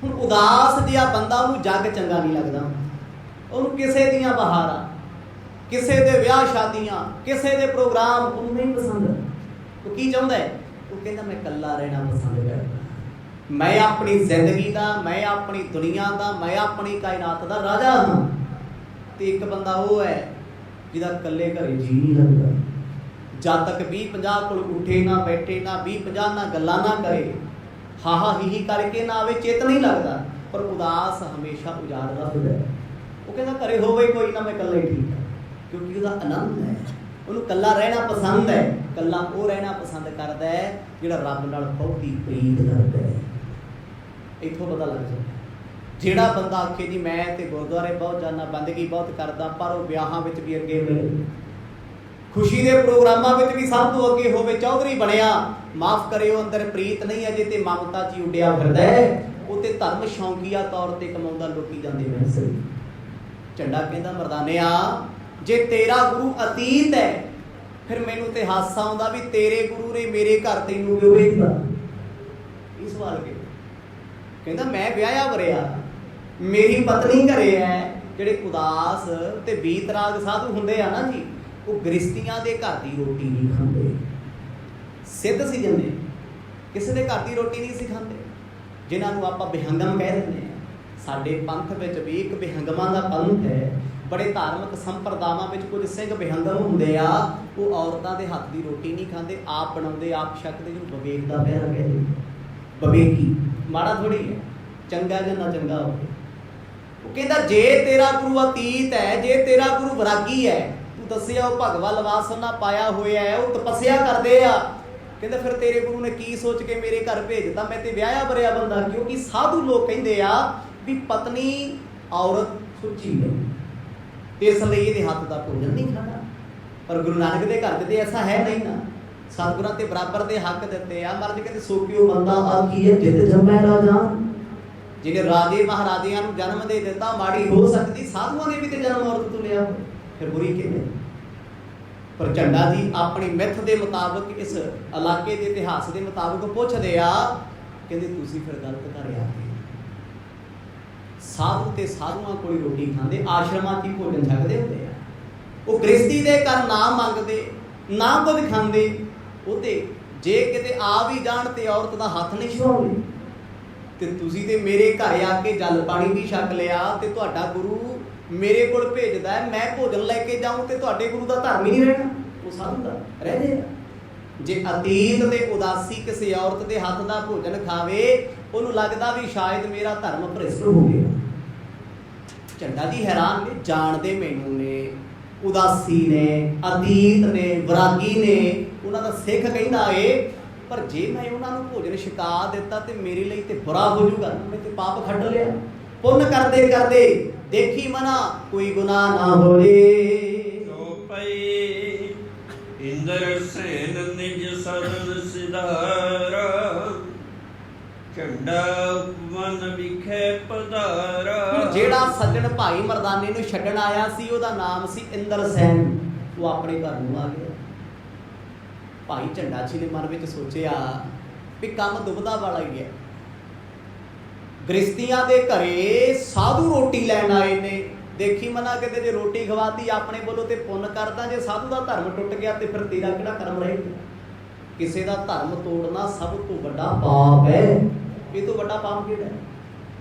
ਹੁਣ ਉਦਾਸ ਜਿਹਾ ਬੰਦਾ, ਉਹਨੂੰ ਜੱਗ ਚੰਗਾ ਨਹੀਂ ਲੱਗਦਾ, ਉਹਨੂੰ ਕਿਸੇ ਦੀਆਂ ਬਹਾਰਾਂ, ਕਿਸੇ ਦੇ ਵਿਆਹ ਸ਼ਾਦੀਆਂ, ਕਿਸੇ ਦੇ ਪ੍ਰੋਗਰਾਮ ਉਹਨੂੰ ਨਹੀਂ ਪਸੰਦ। ਉਹ ਕੀ ਚਾਹੁੰਦਾ ਹੈ? ਉਹ ਕਹਿੰਦਾ ਮੈਂ ਇਕੱਲਾ ਰਹਿਣਾ ਪਸੰਦ ਕਰਦਾ, ਮੈਂ ਆਪਣੀ ਜ਼ਿੰਦਗੀ ਦਾ, ਮੈਂ ਆਪਣੀ ਦੁਨੀਆ ਦਾ, ਮੈਂ ਆਪਣੀ ਕਾਇਨਾਤ ਦਾ ਰਾਜਾ ਹਾਂ। ਤੇ ਇੱਕ ਬੰਦਾ ਉਹ ਹੈ ਜਿਹਦਾ ਇਕੱਲੇ ਘਰੇ ਜੀ ਨਹੀਂ ਲੱਗਦਾ, ਜਦ ਤੱਕ 20-50 ਕੋਲ ਉੱਠੇ ਨਾ, ਬੈਠੇ ਨਾ, 20-50 ਨਾਲ ਗੱਲਾਂ ਨਾ ਕਰੇ, ਹਾਹਾ ਹੀ ਕਰਕੇ ਨਾ ਆਵੇ, ਚਿੱਤ ਨਹੀਂ ਲੱਗਦਾ। ਪਰ ਉਦਾਸ ਹਮੇਸ਼ਾ ਉਜਾੜਦਾ ਹੁੰਦਾ। ਉਹ ਕਹਿੰਦਾ ਘਰੇ ਹੋਵੇ ਕੋਈ ਨਾ, ਮੈਂ ਇਕੱਲਾ ਹੀ ਠੀਕ ਹੈ, ਕਿਉਂਕਿ ਉਹਦਾ ਆਨੰਦ ਹੈ, ਉਹਨੂੰ ਇਕੱਲਾ ਰਹਿਣਾ ਪਸੰਦ ਹੈ। ਇਕੱਲਾ ਉਹ ਰਹਿਣਾ ਪਸੰਦ ਕਰਦਾ ਹੈ ਜਿਹੜਾ ਰੱਬ ਨਾਲ ਬਹੁਤੀ ਪ੍ਰੀਤ ਕਰਦਾ ਹੈ। ਇੱਥੋਂ ਪਤਾ ਲੱਗ ਜਾਂਦਾ ਜਿਹੜਾ ਬੰਦਾ ਆਖੇ ਜੀ ਮੈਂ ਤੇ ਗੁਰਦੁਆਰੇ ਬਹੁਤ ਜਾਂਦਾ, ਬੰਦਗੀ ਬਹੁਤ ਕਰਦਾ, ਪਰ ਉਹ ਵਿਆਹਾਂ ਵਿੱਚ ਵੀ ਅੱਗੇ ਮਿਲੇ, ਖੁਸ਼ੀ ਦੇ ਪ੍ਰੋਗਰਾਮਾਂ ਵਿੱਚ ਵੀ ਸਭ ਤੋਂ ਅੱਗੇ ਹੋਵੇ, ਚੌਧਰੀ ਬਣਿਆ, ਮਾਫ ਕਰਿਓ ਅੰਦਰ ਪ੍ਰੀਤ ਨਹੀਂ ਅਜੇ ਤੇ ਮਮਤਾ 'ਚ ਉੱਡਿਆ ਫਿਰਦਾ ਹੈ, ਉਹ ਤੇ ਧਰਮ ਸ਼ੌਂਕੀਆ ਤੌਰ ਤੇ ਕਮਾਉਂਦਾ, ਲੋਕੀ ਜਾਂਦੇ ਵੈਸੇ। ਝੰਡਾ ਕਹਿੰਦਾ ਮਰਦਾਨਿਆ, ਜੇ ਤੇਰਾ ਗੁਰੂ ਅਤੀਤ ਹੈ, ਫਿਰ ਮੈਨੂੰ ਤੇ ਹਾਸਾ ਆਉਂਦਾ ਵੀ ਤੇਰੇ ਗੁਰੂ ਨੇ ਮੇਰੇ ਘਰ ਤੈਨੂੰ ਕਿਉਂ ਵੇਖਦਾ। ਇਹ ਸਵਾਲ ਕਹਿੰਦਾ ਮੈਂ ਵਿਆਹਿਆ ਵਰਿਆ, ਮੇਰੀ ਪਤਨੀ ਘਰੇ ਹੈ। ਜਿਹੜੇ ਉਦਾਸ ਤੇ ਬੀਤਰਾਗ ਸਾਧੂ ਹੁੰਦੇ ਆ ਨਾ ਜੀ, ਉਹ ਗ੍ਰਸਤੀਆਂ ਦੇ ਘਰ ਦੀ ਰੋਟੀ ਨਹੀਂ ਖਾਂਦੇ। ਸਿੱਧ ਸੀ ਜਾਂਦੇ, ਕਿਸੇ ਦੇ ਘਰ ਦੀ ਰੋਟੀ ਨਹੀਂ ਸੀ ਖਾਂਦੇ, ਜਿਨ੍ਹਾਂ ਨੂੰ ਆਪਾਂ ਬਿਹੰਗਮ ਕਹਿ ਦਿੰਦੇ ਹਾਂ। ਸਾਡੇ ਪੰਥ ਵਿੱਚ ਵੀ ਇੱਕ ਬਿਹੰਗਮਾਂ ਦਾ ਪੰਥ ਹੈ। ਬੜੇ ਧਾਰਮਿਕ ਸੰਪਰਦਾਵਾਂ ਵਿੱਚ ਕੁਝ ਸਿੰਘ ਬਿਹੰਗਮ ਹੁੰਦੇ ਆ, ਉਹ ਔਰਤਾਂ ਦੇ ਹੱਥ ਦੀ ਰੋਟੀ ਨਹੀਂ ਖਾਂਦੇ, ਆਪ ਬਣਾਉਂਦੇ, ਆਪ ਛਕਦੇ, ਜਿਹਨੂੰ ਵਿਵੇਕ ਦਾ ਪਿਆਰਾ ਕਹਿੰਦੇ। ਵਿਵੇਕੀ ਮਾੜਾ ਥੋੜੀ ਹੈ, ਚੰਗਾ ਜਾਂ ਨਾ ਚੰਗਾ ਹੋਵੇ। ਉਹ ਕਹਿੰਦਾ ਜੇ ਤੇਰਾ ਗੁਰੂ ਅਤੀਤ ਹੈ, ਜੇ ਤੇਰਾ ਗੁਰੂ ਵਿਰਾਗੀ ਹੈ, ਤੂੰ ਦੱਸਿਆ ਉਹ ਭਗਵਾ ਲਿਬਾਸ ਉਹਨਾਂ ਪਾਇਆ ਹੋਇਆ ਹੈ, ਉਹ ਤਪੱਸਿਆ ਕਰਦੇ ਆ, ਕਹਿੰਦਾ ਫਿਰ ਤੇਰੇ ਗੁਰੂ ਨੇ ਕੀ ਸੋਚ ਕੇ ਮੇਰੇ ਘਰ ਭੇਜਦਾ? ਮੈਂ ਤੇ ਵਿਆਹਿਆ ਵਰਿਆ ਬੰਦਾ। ਕਿਉਂਕਿ ਸਾਧੂ ਲੋਕ ਕਹਿੰਦੇ ਆ ਵੀ ਪਤਨੀ ਔਰਤ ਸੁੱਚੀ ਹੈ, ਇਸ ਲਈ ਇਹਦੇ ਹੱਥ ਦਾ ਭੋਜਨ ਨਹੀਂ ਖਾਣਾ। ਪਰ ਗੁਰੂ ਨਾਨਕ ਦੇ ਘਰ ਤੇ ਐਸਾ ਹੈ ਨਹੀਂ ਨਾ, ਸਤਿਗੁਰਾਂ ਤੇ ਬਰਾਬਰ ਦੇ ਹੱਕ ਦਿੱਤੇ ਆ। ਮਰਦ ਕਹਿੰਦੇ ਸੋਕਿਓ ਬੰਦਾ ਆਖੀਏ ਜਿੱਤ ਜੰਮੈ ਰਾਜਾ, ਜਿਹਨੇ ਰਾਜੇ ਮਹਾਰਾਜਿਆਂ ਨੂੰ ਜਨਮ ਦੇ ਦਿੱਤਾ, ਮਾੜੀ ਹੋ ਸਕਦੀ, ਸਾਧੂਆਂ ਨੇ ਵੀ ਤੇ ਜਨਮ ਔਰਤ ਤੋਂ ਲਿਆ, ਫਿਰ ਬੁਰੀ ਕਿਵੇਂ? ਪਰ ਝੰਡਾ ਜੀ ਆਪਣੀ ਮਿੱਥ ਦੇ ਮੁਤਾਬਕ, ਇਸ ਇਲਾਕੇ ਦੇ ਇਤਿਹਾਸ ਦੇ ਮੁਤਾਬਕ ਪੁੱਛਦੇ ਆ, ਕਹਿੰਦੇ ਤੁਸੀਂ ਫਿਰ ਗਲਤ ਘਰ ਆ ਗਏ। ਸਾਧੂ ਤੇ ਸਾਧੂਆਂ ਕੋਲ ਰੋਟੀ ਖਾਂਦੇ, ਆਸ਼ਰਮਾਂ 'ਚ ਹੀ ਭੋਜਨ ਛਕਦੇ ਹੁੰਦੇ ਆ। ਉਹ ਗ੍ਰਸਤੀ ਦੇ ਘਰ ਨਾ ਮੰਗਦੇ, ਨਾ ਕੁਝ ਖਾਂਦੇ। ਉਹ ਤੇ ਜੇ ਕਿਤੇ ਆ ਵੀ ਜਾਣ ਤੇ ਔਰਤ ਦਾ ਹੱਥ ਨਹੀਂ ਛੁਹਾਉਂਦੇ। ਤੇ ਤੁਸੀਂ ਤੇ ਮੇਰੇ ਘਰ ਆ ਕੇ ਜਲ ਪਾਣੀ ਵੀ ਛਕ ਲਿਆ, ਤੇ ਤੁਹਾਡਾ ਗੁਰੂ ਮੇਰੇ ਕੋਲ ਭੇਜਦਾ ਹੈ, ਮੈਂ ਭੋਜਨ ਲੈ ਕੇ ਜਾਊਂ, ਤੇ ਤੁਹਾਡੇ ਗੁਰੂ ਦਾ ਧਰਮ ਹੀ ਨਹੀਂ ਰਹਿਣਾ, ਉਹ ਸਾਧੂ ਦਾ ਰਹਿ ਜਾਏਗਾ। ਜੇ ਅਤੀਤ ਤੇ ਉਦਾਸੀ ਕਿਸੇ ਔਰਤ ਦੇ ਹੱਥ ਦਾ ਭੋਜਨ ਖਾਵੇ, ਉਹਨੂੰ ਲੱਗਦਾ ਵੀ ਸ਼ਾਇਦ ਮੇਰਾ ਧਰਮ ਭ੍ਰਿਸ਼ਟ ਹੋ ਗਿਆ। ਝੰਡਾ ਜੀ ਹੈਰਾਨ ਨੇ, ਜਾਣਦੇ ਮੈਨੂੰ ਨੇ, ਉਦਾਸੀ ਨੇ, ਅਤੀਤ ਨੇ, ਵਿਰਾਗੀ ਨੇ, ਉਹਨਾਂ ਦਾ ਸਿੱਖ ਕਹਿੰਦਾ ਏ, ਪਰ ਜੇ ਮੈਂ ਉਹਨਾਂ ਨੂੰ ਭੋਜਨ ਛਕਾ ਦਿੱਤਾ ਤੇ ਮੇਰੇ ਲਈ ਤੇ ਬੁਰਾ ਹੋ ਜਾਊਗਾ, ਮੈਂ ਤੇ ਪਾਪ ਖੱਟ ਲਿਆ। ਪੁੰਨ ਕਰਦੇ ਕਰਦੇ ਦੇਖੀ ਮਨਾ ਕੋਈ ਗੁਨਾਹ ਨਾ ਹੋਏ। ਜੋ ਪਈ ਇੰਦਰ ਸੈਨ ਨਿਜ ਸਰਨ ਸਿਧਾਰਾ, ਝੰਡਾ ਉਪਵਨ ਵਿਖੇ ਪਧਾਰਾ। ਜਿਹੜਾ ਸੱਜਣ ਭਾਈ ਮਰਦਾਨੇ ਨੂੰ ਛੱਡਣ ਆਇਆ ਸੀ, ਉਹਦਾ ਨਾਮ ਸੀ ਇੰਦਰ ਸੈਨ। ਉਹ ਆਪਣੇ ਘਰ ਨੂੰ ਆ ਗਿਆ। ਭਾਈ ਝੰਡਾ ਜੀ ਨੇ ਮਨ ਵਿੱਚ ਸੋਚਿਆ ਵੀ ਕੰਮ ਦੁਬਦਾ ਵਾਲਾ ਹੀ ਹੈ। ਗ੍ਰਸਤੀਆਂ ਦੇ ਘਰੇ ਸਾਧੂ ਰੋਟੀ ਲੈਣ ਆਏ ਨੇ, ਦੇਖੀ ਮਨਾ ਕਿਤੇ ਜੇ ਰੋਟੀ ਖਵਾਤੀ ਆਪਣੇ ਵੱਲੋਂ ਤੇ ਪੁੰਨ ਕਰਦਾ, ਜੇ ਸਾਧੂ ਦਾ ਧਰਮ ਟੁੱਟ ਗਿਆ ਤੇ ਫਿਰ ਤੇਰਾ ਕਿਹੜਾ ਕਰਮ ਰਹਿ ਗਿਆ? ਕਿਸੇ ਦਾ ਧਰਮ ਤੋੜਨਾ ਸਭ ਤੋਂ ਵੱਡਾ ਪਾਪ ਹੈ। ਇਹ ਤੋਂ ਵੱਡਾ ਪਾਪ ਕਿਹੜਾ ਹੈ?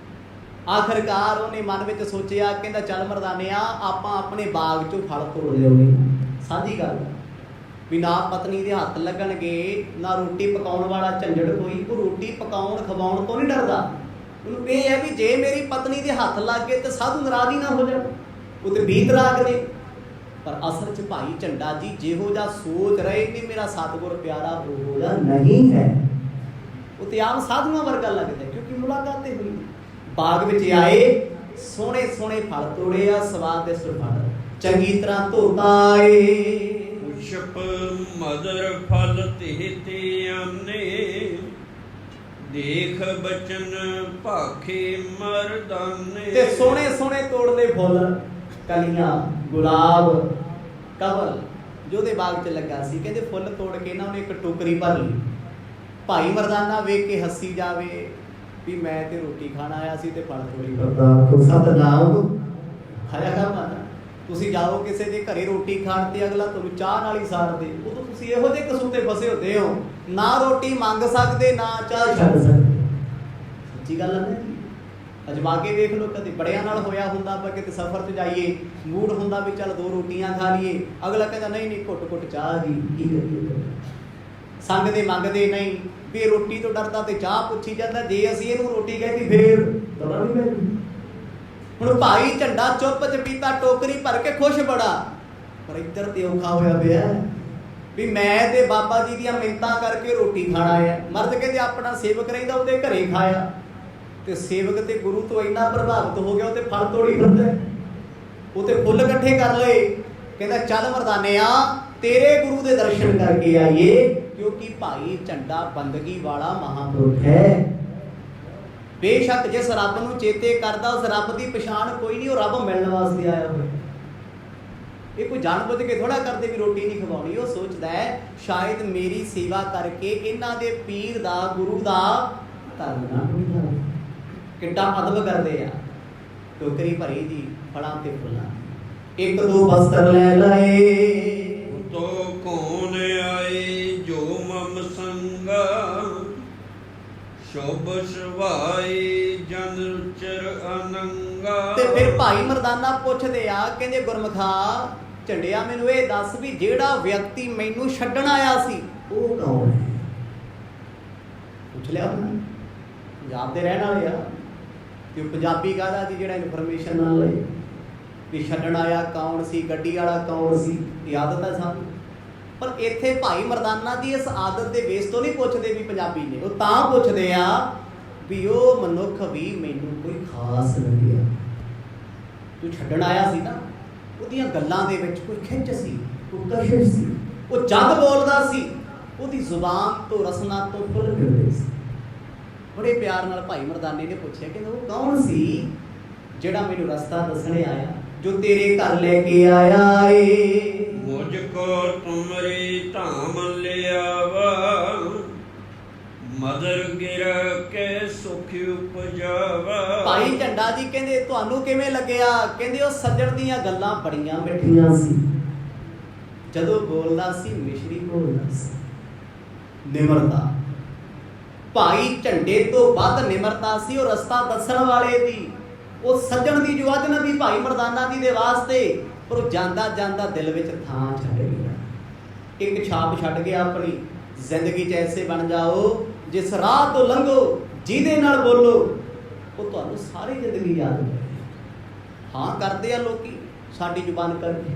ਆਖਰਕਾਰ ਉਹਨੇ ਮਨ ਵਿੱਚ ਸੋਚਿਆ, ਕਹਿੰਦਾ ਚੱਲ ਮਰਦਾਨਿਆ, ਆਪਾਂ ਆਪਣੇ ਬਾਗ ਚੋਂ ਫਲ ਤੋੜ ਲਿਆਉਂਦੇ। ਸਾਂਝੀ ਗੱਲ ਵੀ ਨਾ ਪਤਨੀ ਦੇ ਹੱਥ ਲੱਗਣਗੇ, ਨਾ ਰੋਟੀ ਪਕਾਉਣ ਵਾਲਾ ਝੰਜੜ ਕੋਈ। ਉਹ ਰੋਟੀ ਪਕਾਉਣ ਖਵਾਉਣ ਤੋਂ ਨਹੀਂ ਡਰਦਾ, ਉਹਨੂੰ ਇਹ ਹੈ ਵੀ ਜੇ ਮੇਰੀ ਪਤਨੀ ਦੇ ਹੱਥ ਲੱਗ ਗਏ ਤੇ ਸਾਧੂ ਨਾਰਾਜ਼ ਹੀ ਨਾ ਹੋ ਜਾਣ। ਉਹ ਤੇ ਬੀਤਰਾਗ ਨੇ, ਪਰ ਅਸਲ 'ਚ ਭਾਈ ਝੰਡਾ ਜੀ ਜਿਹੋ ਜਿਹਾ ਸੋਚ ਰਹੇ ਕਿ ਮੇਰਾ ਸਤਿਗੁਰ ਪਿਆਰਾ ਉਹੋ ਜਿਹਾ ਨਹੀਂ ਹੈ। ਉਹ ਤੇ ਆਮ ਸਾਧੂਆਂ ਵਰਗਾ ਲੱਗਦਾ, ਕਿਉਂਕਿ ਮੁਲਾਕਾਤ ਤੇ ਹੋਈ। ਬਾਗ ਵਿੱਚ ਆਏ, ਸੋਹਣੇ ਸੋਹਣੇ ਫਲ ਤੋੜੇ ਆ, ਸਵਾਦਿਸ਼ਟ ਫਲ, ਚੰਗੀ ਤਰ੍ਹਾਂ ਧੋਤਾ ਏ। ਪੁਸ਼ਪ ਮਦਰ ਫਲ ਤੇ ਆਨੇ, ਦੇਖ ਬਚਨ ਭਾਖੇ ਮਰਦਾਨੇ। ਤੇ ਸੋਹਣੇ ਸੋਹਣੇ ਤੋੜਦੇ ਫੁੱਲ, ਕਲੀਆਂ, ਗੁਲਾਬ, ਕਮਲ ਜੋ ਉਹਦੇ ਬਾਗ 'ਚ ਲੱਗਾ ਸੀ। ਕਹਿੰਦੇ ਫੁੱਲ ਤੋੜ ਕੇ ਨਾ ਉਹਨੇ ਇੱਕ ਟੋਕਰੀ ਭਰ ਲਈ। ਭਾਈ ਮਰਦਾਨਾ ਵੇਖ ਕੇ ਹੱਸੀ ਜਾਵੇ ਵੀ ਮੈਂ ਤੇ ਰੋਟੀ ਖਾਣ ਆਇਆ ਸੀ ਤੇ ਫਲ ਤੋੜੀ ਫਿਰਦਾ। ਸਤਨਾਮ ਖਾਇਆ ਕਰ ਮਾਤਾ। ਤੁਸੀਂ ਜਾਓ ਕਿਸੇ ਦੇ ਘਰੇ ਰੋਟੀ ਖਾਣ ਤੇ ਅਗਲਾ ਤੁਹਾਨੂੰ ਚਾਹ ਨਾਲ ਹੀ ਸਾਰ ਦੇ, ਉਦੋਂ ਤੁਸੀਂ ਇਹੋ ਜਿਹੇ ਕਸੂਤੇ ਫਸੇ ਹੁੰਦੇ ਹੋ, ਨਾ ਰੋਟੀ ਮੰਗ ਸਕਦੇ ਨਾ ਚਾਹ ਛੱਡ ਸਕਦੇ। ਸੱਚੀ ਗੱਲ ਹੈ ਨਾ ਜੀ। ਅਜਮਾ ਕੇ ਵੇਖ ਲਓ, ਕਦੇ ਬੜਿਆਂ ਨਾਲ ਹੋਇਆ ਹੁੰਦਾ, ਆਪਾਂ ਕਿਤੇ ਸਫ਼ਰ 'ਚ ਜਾਈਏ, ਮੂਡ ਹੁੰਦਾ ਵੀ ਚੱਲ 2 ਰੋਟੀਆਂ ਖਾ ਲਈਏ, ਅਗਲਾ ਕਹਿੰਦਾ ਨਹੀਂ ਨਹੀਂ ਘੁੱਟ ਘੁੱਟ ਚਾਹ ਜੀ, ਕੀ ਕਰੀਏ। ਸੰਗਦੇ ਮੰਗਦੇ ਨਹੀਂ ਵੀ ਰੋਟੀ ਤੋਂ ਡਰਦਾ ਤੇ ਚਾਹ ਪੁੱਛੀ ਜਾਂਦਾ, ਜੇ ਅਸੀਂ ਇਹਨੂੰ ਰੋਟੀ ਕਹਿੰਦੀ ਫੇਰ ਦਵਾ ਵੀ ਮੈਂ। ਹੁਣ ਭਾਈ ਝੰਡਾ ਚੁੱਪ ਚਪੀਤਾ ਟੋਕਰੀ ਭਰ ਕੇ ਖੁਸ਼ ਬੜਾ, ਪਰ ਇੱਧਰ ਤੇ ਔਖਾ ਹੋਇਆ ਪਿਆ ਵੀ ਮੈਂ ਤੇ ਬਾਬਾ ਜੀ ਦੀਆਂ ਮਿੰਤਾਂ ਕਰਕੇ ਰੋਟੀ ਖਾਣਾ ਆਇਆ। ਮਰਦ ਕਹਿੰਦੇ ਆਪਣਾ ਸੇਵਕ ਰਹਿੰਦਾ ਉਹਦੇ ਘਰੇ ਖਾਇਆ, ਤੇ ਸੇਵਕ ਤੇ ਗੁਰੂ ਤੋਂ ਇੰਨਾ ਪ੍ਰਭਾਵਿਤ ਹੋ ਗਿਆ ਉਹ ਤੇ ਫਲ ਤੋੜੀ ਫਿਰਦਾ, ਉਹ ਤੇ ਫੁੱਲ ਇਕੱਠੇ ਕਰ ਲਏ। ਕਹਿੰਦਾ ਚੱਲ ਮਰਦਾਨਿਆ ਤੇਰੇ ਗੁਰੂ ਦੇ ਦਰਸ਼ਨ ਕਰਕੇ ਆਈਏ, ਕਿਉਂਕਿ ਭਾਈ ਝੰਡਾ ਬੰਦਗੀ ਵਾਲਾ ਮਹਾਂਪੁਰਖ ਹੈ। ਬੇਸ਼ੱਕ ਜਿਸ ਰੱਬ ਨੂੰ ਚੇਤੇ ਕਰਦਾ ਉਸ ਰੱਬ ਦੀ ਪਛਾਣ ਕੋਈ ਨਹੀਂ, ਉਹ ਰੱਬ ਮਿਲਣ ਵਾਸਤੇ ਆਇਆ ਹੋਇਆ। ਇਹ ਕੋਈ ਜਾਣ ਬੁੱਝ ਕੇ ਥੋੜਾ ਕਰਦੇ ਵੀ ਰੋਟੀ ਨਹੀਂ ਖਵਾਉਣੀ। ਉਹ ਸੋਚਦਾ ਹੈ ਸ਼ਾਇਦ ਮੇਰੀ ਸੇਵਾ ਕਰਕੇ ਇਹਨਾਂ ਦੇ ਪੀਰ ਦਾ, ਗੁਰੂ ਦਾ ਧਰਮ ਨਾ ਟੁੱਟਾ। ਕਿੱਡਾ ਅਦਬ ਕਰਦੇ ਆ। ਟੋਕਰੀ ਭਰੀ ਜੀ ਫਲਾਂ ਤੇ ਫੁੱਲਾਂ, 1-2 ਬਸਤਰ ਲੈ ਲਏ। ਤੋ ਕੌਣ ਆਏ ਜੋ ਮਮ ਸੰਗਾ, ਸ਼ੋਭ ਸਵਾਈ ਜਨ ਰੁਚਰ ਅਨੰਗਾ। ਤੇ ਫਿਰ ਭਾਈ ਮਰਦਾਨਾ ਪੁੱਛਦੇ ਆ, ਕਹਿੰਦੇ ਗੁਰਮਖਾ ਝੰਡਿਆ ਮੈਨੂੰ ਇਹ ਦੱਸ ਵੀ ਜਿਹੜਾ ਵਿਅਕਤੀ ਮੈਨੂੰ ਛੱਡਣ ਆਇਆ ਸੀ ਉਹ ਕੌਣ ਹੈ। ਪੁੱਛ ਲਿਆ ਉਹਨਾਂ ਨੇ, ਪੰਜਾਬ ਦੇ ਰਹਿਣ ਵਾਲੇ ਆ ਤੇ ਉਹ ਪੰਜਾਬੀ ਕਾਹਦਾ ਜੀ ਜਿਹੜਾ ਇਨਫੋਰਮੇਸ਼ਨ ਨਾਲ ਲਏ ਵੀ ਛੱਡਣ ਆਇਆ ਕੌਣ ਸੀ, ਗੱਡੀ ਵਾਲਾ ਕੌਣ ਸੀ, ਇਹ ਆਦਤ ਹੈ ਸਾਨੂੰ। ਪਰ ਇੱਥੇ ਭਾਈ ਮਰਦਾਨਾ ਦੀ ਇਸ ਆਦਤ ਦੇ ਬੇਸ ਤੋਂ ਨਹੀਂ ਪੁੱਛਦੇ ਵੀ ਪੰਜਾਬੀ ਨੇ, ਉਹ ਤਾਂ ਪੁੱਛਦੇ ਆ ਵੀ ਉਹ ਮਨੁੱਖ ਵੀ ਮੈਨੂੰ ਕੋਈ ਖਾਸ ਲੱਗਿਆ। ਤੂੰ ਛੱਡਣ ਆਇਆ ਸੀ ਨਾ, ਉਹਦੀਆਂ ਗੱਲਾਂ ਦੇ ਵਿੱਚ ਕੋਈ ਖਿੱਚ ਸੀ, ਕੋਈ ਕਸ਼ਿਸ਼ ਸੀ, ਉਹ ਜਦ ਬੋਲਦਾ ਸੀ ਉਹਦੀ ਜ਼ੁਬਾਨ ਤੋਂ ਰਸਨਾ ਤੋਂ ਫੁੱਲ ਫਿਰਦੇ ਸੀ। ਬੜੇ ਪਿਆਰ ਨਾਲ ਭਾਈ ਮਰਦਾਨੇ ਨੇ ਪੁੱਛਿਆ ਕਿ ਉਹ ਕੌਣ ਸੀ ਜਿਹੜਾ ਮੈਨੂੰ ਰਸਤਾ ਦੱਸਣੇ ਆਇਆ, ਜੋ ਤੇਰੇ ਘਰ ਲੈ ਕੇ ਆਇਆ ਏ। ਮੁਝ ਕੋ ਤੁਮਰੀ ਧਾਮ ਲਿਆਵਾ, ਮਦਰ ਗਿਰ ਕੇ ਸੁਖ ਉਪਜਾਵਾ। ਭਾਈ ਝੰਡਾ ਜੀ ਕਹਿੰਦੇ ਤੁਹਾਨੂੰ ਕਿਵੇਂ ਲੱਗਿਆ? ਕਹਿੰਦੇ ਉਹ ਸੱਜਣ ਦੀਆਂ ਗੱਲਾਂ ਬੜੀਆਂ ਮਿੱਠੀਆਂ ਸੀ, ਜਦੋਂ ਬੋਲਦਾ ਸੀ ਮਿਸ਼ਰੀ ਬੋਲਦਾ ਸੀ, ਨਿਮਰਤਾ। ਭਾਈ ਝੰਡੇ ਤੋਂ ਵੱਧ ਨਿਮਰਤਾ ਸੀ ਉਹ ਰਸਤਾ ਦੱਸਣ ਵਾਲੇ ਦੀ, ਉਹ ਸੱਜਣ ਦੀ ਜੋ ਅਜਨਬੀ ਭਾਈ ਮਰਦਾਨਾ ਜੀ ਦੇ ਵਾਸਤੇ। ਪਰ ਉਹ ਜਾਂਦਾ ਜਾਂਦਾ ਦਿਲ ਵਿੱਚ ਥਾਂ ਛੱਡ ਗਿਆ, ਇੱਕ ਛਾਪ ਛੱਡ ਗਿਆ ਆਪਣੀ ਜ਼ਿੰਦਗੀ 'ਚ। ਐਸੇ ਬਣ ਜਾਓ ਜਿਸ ਰਾਹ ਤੋਂ ਲੰਘੋ, ਜਿਹਦੇ ਨਾਲ ਬੋਲੋ ਉਹ ਤੁਹਾਨੂੰ ਸਾਰੀ ਜ਼ਿੰਦਗੀ ਯਾਦ ਰਹੇ। ਹਾਂ ਕਰਦੇ ਆ ਲੋਕੀ ਸਾਡੀ ਜ਼ੁਬਾਨ ਕਰਕੇ,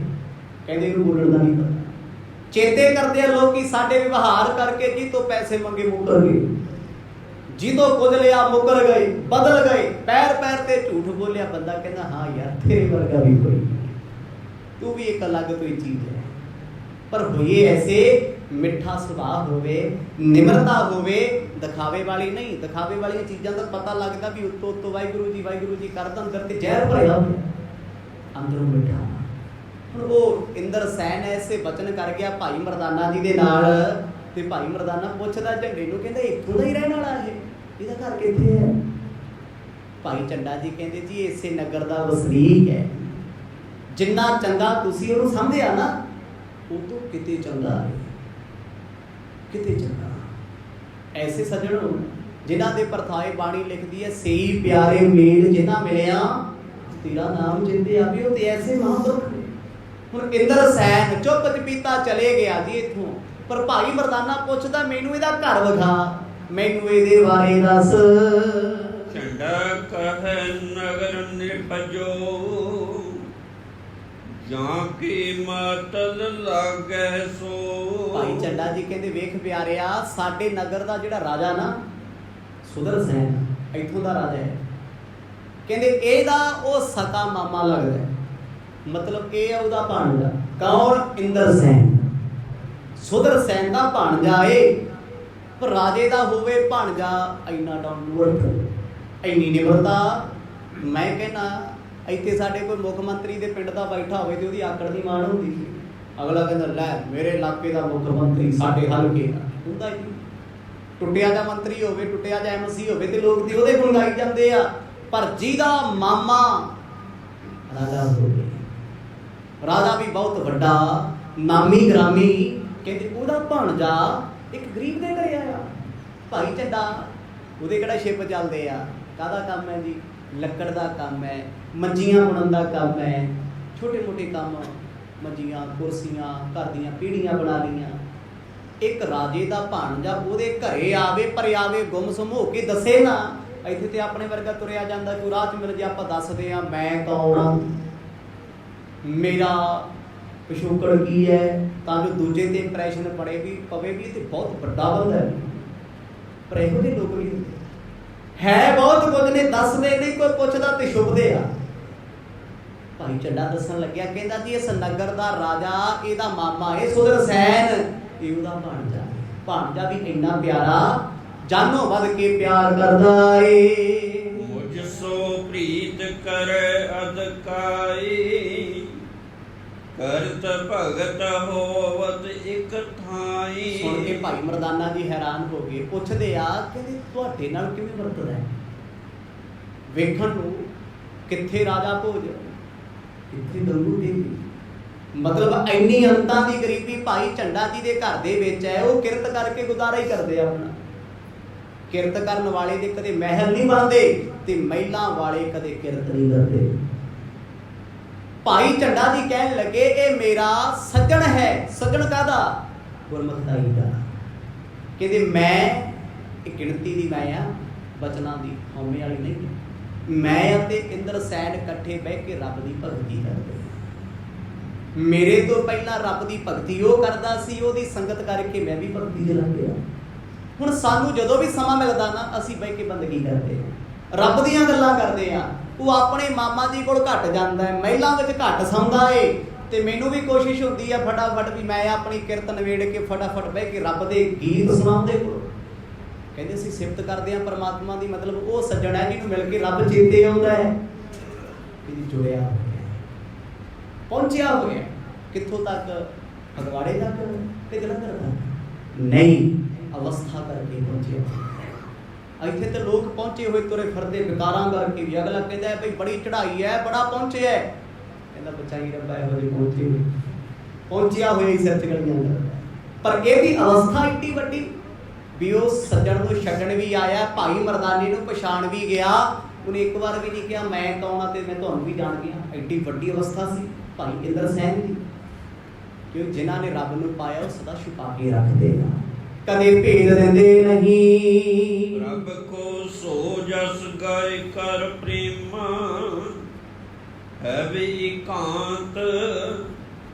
ਕਹਿੰਦੇ ਇਹਨੂੰ ਬੋਲਣ ਦਾ ਨਹੀਂ ਪਤਾ। ਚੇਤੇ ਕਰਦੇ ਆ ਲੋਕੀ ਸਾਡੇ ਵਿਵਹਾਰ ਕਰਕੇ, ਜੀ ਤੋਂ ਪੈਸੇ ਮੰਗੇ ਮੁੱਕਰ ਗਏ, ਜਿਹਦੋਂ ਕੁਝ ਲਿਆ ਮੁੱਕਰ ਗਏ, ਬਦਲ ਗਏ, ਪੈਰ ਪੈਰ ਤੇ ਝੂਠ ਬੋਲਿਆ। ਬੰਦਾ ਕਹਿੰਦਾ ਹਾਂ ਯਾਰ ਤੇਰੇ ਵਰਗਾ ਵੀ ਕੋਈ, ਤੂੰ ਵੀ ਇੱਕ ਅਲੱਗ ਕੋਈ ਚੀਜ਼ ਹੈ। ਪਰ ਹੋਈਏ ਐਸੇ ਮਿੱਠਾ ਸੁਭਾਅ ਹੋਵੇ, ਨਿਮਰਤਾ ਹੋਵੇ, ਦਿਖਾਵੇ ਵਾਲੀ ਨਹੀਂ। ਦਿਖਾਵੇ ਵਾਲੀਆਂ ਚੀਜ਼ਾਂ ਦਾ ਪਤਾ ਲੱਗਦਾ ਵੀ ਉੱਤੋਂ ਉੱਤੋਂ ਵਾਹਿਗੁਰੂ ਜੀ ਕਰਦਾ, ਅੰਦਰ ਤੇ ਜ਼ਹਿਰ ਭਰਿਆ ਹੋਇਆ, ਅੰਦਰੋਂ ਮਿੱਠਾ। ਹੁਣ ਉਹ ਇੰਦਰ ਸੈਨ ਐਸੇ ਬਚਨ ਕਰ ਗਿਆ ਭਾਈ ਮਰਦਾਨਾ ਜੀ ਦੇ ਨਾਲ, ਤੇ ਭਾਈ ਮਰਦਾਨਾ ਪੁੱਛਦਾ ਝੰਡੇ ਨੂੰ, ਕਹਿੰਦਾ ਇੱਥੋਂ ਦਾ ਹੀ ਰਹਿਣ ਵਾਲਾ ਇਹ, ਇਹਦਾ ਘਰ ਕਿੱਥੇ ਹੈ? ਭਾਈ ਝੰਡਾ ਜੀ ਕਹਿੰਦੇ ਜੀ ਇਸੇ ਨਗਰ ਦਾ ਵਸਨੀਕ ਹੈ। ਜਿੰਨਾ ਚੰਗਾ ਤੁਸੀਂ ਉਹਨੂੰ ਸਮਝਿਆ ਨਾ, ਉਹ ਤੋਂ ਕਿਤੇ ਚੰਗਾ ਹੈ, ਕਿਤੇ ਚੰਗਾ। ਐਸੇ ਸੱਜਣ ਜਿਨ੍ਹਾਂ ਦੇ ਪਰਥਾਏ ਬਾਣੀ ਲਿਖਦੀ ਹੈ, ਸਹੀ ਪਿਆਰੇ ਮੇਲ ਜਿਨ੍ਹਾਂ ਮਿਲਿਆ ਤੇਰਾ ਨਾਮ ਜਿੰਦੇ ਆਵੇ, ਉਹ ਤੇ ਐਸੇ ਮਹਾਂਪੁਰਖ ਨੇ। ਹੁਣ ਇੰਦਰ ਸੈਨ ਚੁੱਪ ਚਪੀਤਾ ਚਲੇ ਗਿਆ ਜੀ ਇੱਥੋਂ, ਪਰ ਭਾਈ ਮਰਦਾਨਾ ਪੁੱਛਦਾ ਮੈਨੂੰ ਇਹਦਾ ਘਰ ਵਿਖਾ, ਮੈਨੂੰ ਇਹਦੇ ਬਾਰੇ ਦੱਸ। ਝੰਡਾ ਕਹਿ ਨਗਰ ਨਿਰਭਜੋ, ਜਾਂ ਕੀ ਤਲ ਲਾਗੈ ਸੋ। ਭਾਈ ਝੰਡਾ ਜੀ ਕਹਿੰਦੇ ਵੇਖ ਪਿਆਰਿਆ, ਸਾਡੇ ਨਗਰ ਦਾ ਜਿਹੜਾ ਰਾਜਾ ਨਾ ਸੁਦਰਸੈਨ, ਇੱਥੋਂ ਦਾ ਰਾਜਾ ਹੈ, ਕਹਿੰਦੇ ਇਹਦਾ ਉਹ ਸਕਾ ਮਾਮਾ ਲੱਗਦਾ, ਮਤਲਬ ਇਹ ਹੈ ਉਹਦਾ ਭਾਣਜਾ। ਕੌਣ? ਇੰਦਰਸੈਨ। ਸੁਦਰਸੈਨ ਦਾ ਭਾਣਜਾ ਏ, ਪਰ ਰਾਜੇ ਦਾ ਹੋਵੇ ਭਾਣਜਾ ਇੰਨਾ ਡਾਊਨ, ਇੰਨੀ ਨਿਮਰਤਾ। ਮੈਂ ਕਹਿੰਦਾ ਇੱਥੇ ਸਾਡੇ ਕੋਈ ਮੁੱਖ ਮੰਤਰੀ ਦੇ ਪਿੰਡ ਦਾ ਬੈਠਾ ਹੋਵੇ ਤੇ ਉਹਦੀ ਆਕੜ ਦੀ ਮਾਣ ਹੁੰਦੀ ਸੀ। ਅਗਲਾ ਕਹਿੰਦਾ ਲੈ ਮੇਰੇ ਇਲਾਕੇ ਦਾ ਮੁੱਖ ਮੰਤਰੀ, ਸਾਡੇ ਹਲਕੇ ਦਾ ਹੁੰਦਾ ਹੀ। ਟੁੱਟਿਆ ਜਾ ਮੰਤਰੀ ਹੋਵੇ, ਟੁੱਟਿਆ ਜਾ ਐਮਸੀ ਹੋਵੇ ਤੇ ਲੋਕ ਦੀ ਉਹਦੇ ਗੁਣ ਗਾਈ ਜਾਂਦੇ ਆ। ਪਰ ਜਿਹਦਾ ਮਾਮਾ ਰਾਜਾ ਹੋਵੇ, ਰਾਜਾ ਵੀ ਬਹੁਤ ਵੱਡਾ ਨਾਮੀ ਗ੍ਰਾਮੀ, ਕਹਿੰਦੇ ਉਹਦਾ ਭਾਣਜਾ ਇੱਕ ਗਰੀਬ ਦੇ ਘਰੇ ਆਇਆ। ਭਾਈ ਝੰਡਾ ਉਹਦੇ ਕਿਹੜਾ ਸ਼ਿਪ ਚੱਲਦੇ ਆ, ਕਾਹਦਾ ਕੰਮ ਹੈ ਜੀ? ਲੱਕੜ ਦਾ ਕੰਮ ਹੈ, ਮੰਜੀਆਂ ਬੁਣਨ ਦਾ ਕੰਮ ਹੈ, ਛੋਟੇ ਮੋਟੇ ਕੰਮ, ਮੰਜੀਆਂ, ਕੁਰਸੀਆਂ, ਘਰ ਦੀਆਂ ਪੀੜ੍ਹੀਆਂ ਬਣਾ ਲਈਆਂ। ਇੱਕ ਰਾਜੇ ਦਾ ਭਾਣਜਾ ਉਹਦੇ ਘਰੇ ਆਵੇ, ਪਰ ਆਵੇ ਗੁੰਮਸੁੰਮ ਹੋ ਕੇ, ਦੱਸੇ ਨਾ। ਇੱਥੇ ਤੇ ਆਪਣੇ ਵਰਗਾ ਤੁਰਿਆ ਜਾਂਦਾ, ਕੋਈ ਰਾਹ 'ਚ ਮਿਲ ਜੇ ਆਪਾਂ ਦੱਸਦੇ ਆ ਮੈਂ ਕੌਣ ਹਾਂ, ਮੇਰਾ ਪਿਛੋਕੜ ਕੀ ਹੈ, ਤਾਂ ਜੋ ਦੂਜੇ ਤੇ ਇੰਪ੍ਰੈਸ਼ਨ ਪਵੇ ਵੀ ਇਹ ਤੇ ਬਹੁਤ ਵੱਡਾ ਬੰਦਾ ਹੈ। ਪਰ ਇਹੋ ਜਿਹੇ ਲੋਕ ਵੀ ਹੈ ਬਹੁਤ ਕੁਝ ਨੇ, ਦੱਸਦੇ ਨਹੀਂ, ਕੋਈ ਪੁੱਛਦਾ ਤੇ ਸ਼ੁਭਦੇ ਆ। ਭਾਈ ਝੰਡਾ ਦੱਸਣ ਲੱਗਿਆ, ਕਹਿੰਦਾ ਜੀ ਇਸ ਨਗਰ ਦਾ ਰਾਜਾ, ਇਹਦਾ ਮਾਮਾ ਇਹ ਸੁਦਰਸੈਨ, ਇਹ ਉਹਦਾ ਭਾਣਜਾ। ਭਾਣਜਾ ਵੀ ਇੰਨਾ ਪਿਆਰਾ, ਜਾਨੋਂ ਵੱਧ ਕੇ ਪਿਆਰ ਕਰਦਾ ਏ। ਮੁਝ ਸੋ ਪ੍ਰੀਤ ਕਰੈ ਅਦਕਾਈ, ਕਰਤ ਭਗਤ ਹੋਵਤ ਇਕ ਥਾਈ। ਸੁਣ ਕੇ ਭਾਈ ਮਰਦਾਨਾ ਜੀ ਹੈਰਾਨ ਹੋ ਗਏ, ਪੁੱਛਦੇ ਆ ਕਹਿੰਦੇ ਤੁਹਾਡੇ ਨਾਲ ਕਿਵੇਂ ਵਰਤਦਾ ਹੈ? ਵੇਖਣ ਨੂੰ ਕਿੱਥੇ ਰਾਜਾ ਭੋਜ, ਕਿੱਥੇ ਗੰਗੂ ਦੇਵੀ, ਮਤਲਬ ਇੰਨੀ ਅੰਤਾਂ ਦੀ ਗਰੀਬੀ ਭਾਈ ਝੰਡਾ ਜੀ ਦੇ ਘਰ ਦੇ ਵਿੱਚ ਹੈ। ਉਹ ਕਿਰਤ ਕਰਕੇ ਗੁਜ਼ਾਰਾ ਹੀ ਕਰਦੇ ਆ ਆਪਣਾ। ਕਿਰਤ ਕਰਨ ਵਾਲੇ ਦੇ ਕਦੇ ਮਹਿਲ ਨਹੀਂ ਬਣਦੇ ਤੇ ਮਹਿਲਾਂ ਵਾਲੇ ਕਦੇ ਕਿਰਤ ਨਹੀਂ ਕਰਦੇ। ਭਾਈ ਝੰਡਾ ਜੀ ਕਹਿਣ ਲੱਗੇ ਇਹ ਮੇਰਾ ਸੱਜਣ ਹੈ। ਸੱਜਣ ਕਾਹਦਾ? ਗੁਰਮੁਖਤਾਈ ਦਾ। ਕਹਿੰਦੇ ਮੈਂ ਇਹ ਗਿਣਤੀ ਦੀ ਮੈਂ ਆ, ਬਚਨਾਂ ਦੀ ਹਉਮੈ ਵਾਲੀ ਨਹੀਂ। ਮੈਂ ਅਤੇ ਇੰਦਰਸੈਨ ਇਕੱਠੇ ਬਹਿ ਕੇ ਰੱਬ ਦੀ ਭਗਤੀ ਕਰਦੇ। ਮੇਰੇ ਤੋਂ ਪਹਿਲਾਂ ਰੱਬ ਦੀ ਭਗਤੀ ਉਹ ਕਰਦਾ ਸੀ, ਉਹਦੀ ਸੰਗਤ ਕਰਕੇ ਮੈਂ ਵੀ ਭਗਤੀ 'ਚ ਲੱਗ ਗਿਆ। ਹੁਣ ਸਾਨੂੰ ਜਦੋਂ ਵੀ ਸਮਾਂ ਮਿਲਦਾ ਨਾ, ਅਸੀਂ ਬਹਿ ਕੇ ਬੰਦਗੀ ਕਰਦੇ ਆ, ਰੱਬ ਦੀਆਂ ਗੱਲਾਂ ਕਰਦੇ ਆ। ਉਹ ਆਪਣੇ ਮਾਮਾ ਜੀ ਕੋਲ ਘੱਟ ਜਾਂਦਾ ਹੈ, ਮਹਿਲਾਂ ਵਿੱਚ ਘੱਟ ਸੌਂਦਾ ਏ, ਤੇ ਮੈਨੂੰ ਵੀ ਕੋਸ਼ਿਸ਼ ਹੁੰਦੀ ਆ ਫਟਾਫਟ ਵੀ ਮੈਂ ਆਪਣੀ ਕਿਰਤ ਨਵੇੜ ਕੇ ਫਟਾਫਟ ਬਹਿ ਕੇ ਰੱਬ ਦੇ ਗੀਤ ਸੁਣਾਉਂਦੇ ਕੋਲ। ਕਹਿੰਦੇ ਅਸੀਂ ਸਿਫਤ ਕਰਦੇ ਆ ਪਰਮਾਤਮਾ ਦੀ, ਮਤਲਬ ਉਹ ਸੱਜਣ ਹੈ ਜਿਹਨੂੰ ਮਿਲ ਕੇ ਰੱਬ ਚੇਤੇ ਆਉਂਦਾ ਹੈ, ਇਹਦੀ ਜੁੜਿਆ ਹੋਇਆ, ਪਹੁੰਚਿਆ ਹੋਇਆ। ਕਿੱਥੋਂ ਤੱਕ? ਫਗਵਾੜੇ ਤੱਕ ਤੇ ਜਲੰਧਰ ਤੱਕ ਨਹੀਂ, ਅਵਸਥਾ ਕਰਕੇ ਪਹੁੰਚਿਆ। ਇੱਥੇ ਤੇ ਲੋਕ ਪਹੁੰਚੇ ਹੋਏ ਤੁਰੇ ਫਿਰਦੇ ਵਿਕਾਰਾਂ ਕਰਕੇ ਵੀ। ਅਗਲਾ ਕਹਿੰਦਾ ਬਈ ਬੜੀ ਚੜ੍ਹਾਈ ਹੈ, ਬੜਾ ਪਹੁੰਚਿਆ ਹੈ, ਕਹਿੰਦਾ ਬਚਾਈ ਰੱਬਾ ਇਹੋ ਜਿਹੇ ਪਹੁੰਚੇ ਹੋਏ, ਪਹੁੰਚਿਆ ਹੋਇਆ ਹੀ ਸਿਰ 'ਚ ਗਲੀਆਂ ਕਰਦਾ। ਪਰ ਇਹਦੀ ਅਵਸਥਾ ਇੱਡੀ ਵੱਡੀ ਵੀ ਉਹ ਸੱਜਣ ਨੂੰ ਛੱਡਣ ਵੀ ਆਇਆ, ਭਾਈ ਮਰਦਾਨੇ ਨੂੰ ਪਛਾਣ ਵੀ ਗਿਆ। ਉਹਨੇ ਇੱਕ ਵਾਰ ਵੀ ਨਹੀਂ ਕਿਹਾ ਮੈਂ ਕੌਣ ਆ ਤੇ ਮੈਂ ਤੁਹਾਨੂੰ ਵੀ ਜਾਣ ਗਿਆ। ਐਡੀ ਵੱਡੀ ਅਵਸਥਾ ਸੀ ਭਾਈ ਇੰਦਰਸੈਨ ਦੀ, ਕਿ ਜਿਨ੍ਹਾਂ ਨੇ ਰੱਬ ਨੂੰ ਪਾਇਆ ਉਹ ਸਦਾ ਛੁਪਾ ਕੇ ਰੱਖਦੇ ਆ, ਕਦੇ ਭੇਦ ਦਿੰਦੇ ਨਹੀਂ। ਰੱਬ ਕੋ ਸੋ ਜਸ ਗਾਇ ਕਰ ਪ੍ਰੇਮਾ, ਹੈ ਵੀ ਇਕਾਂਤ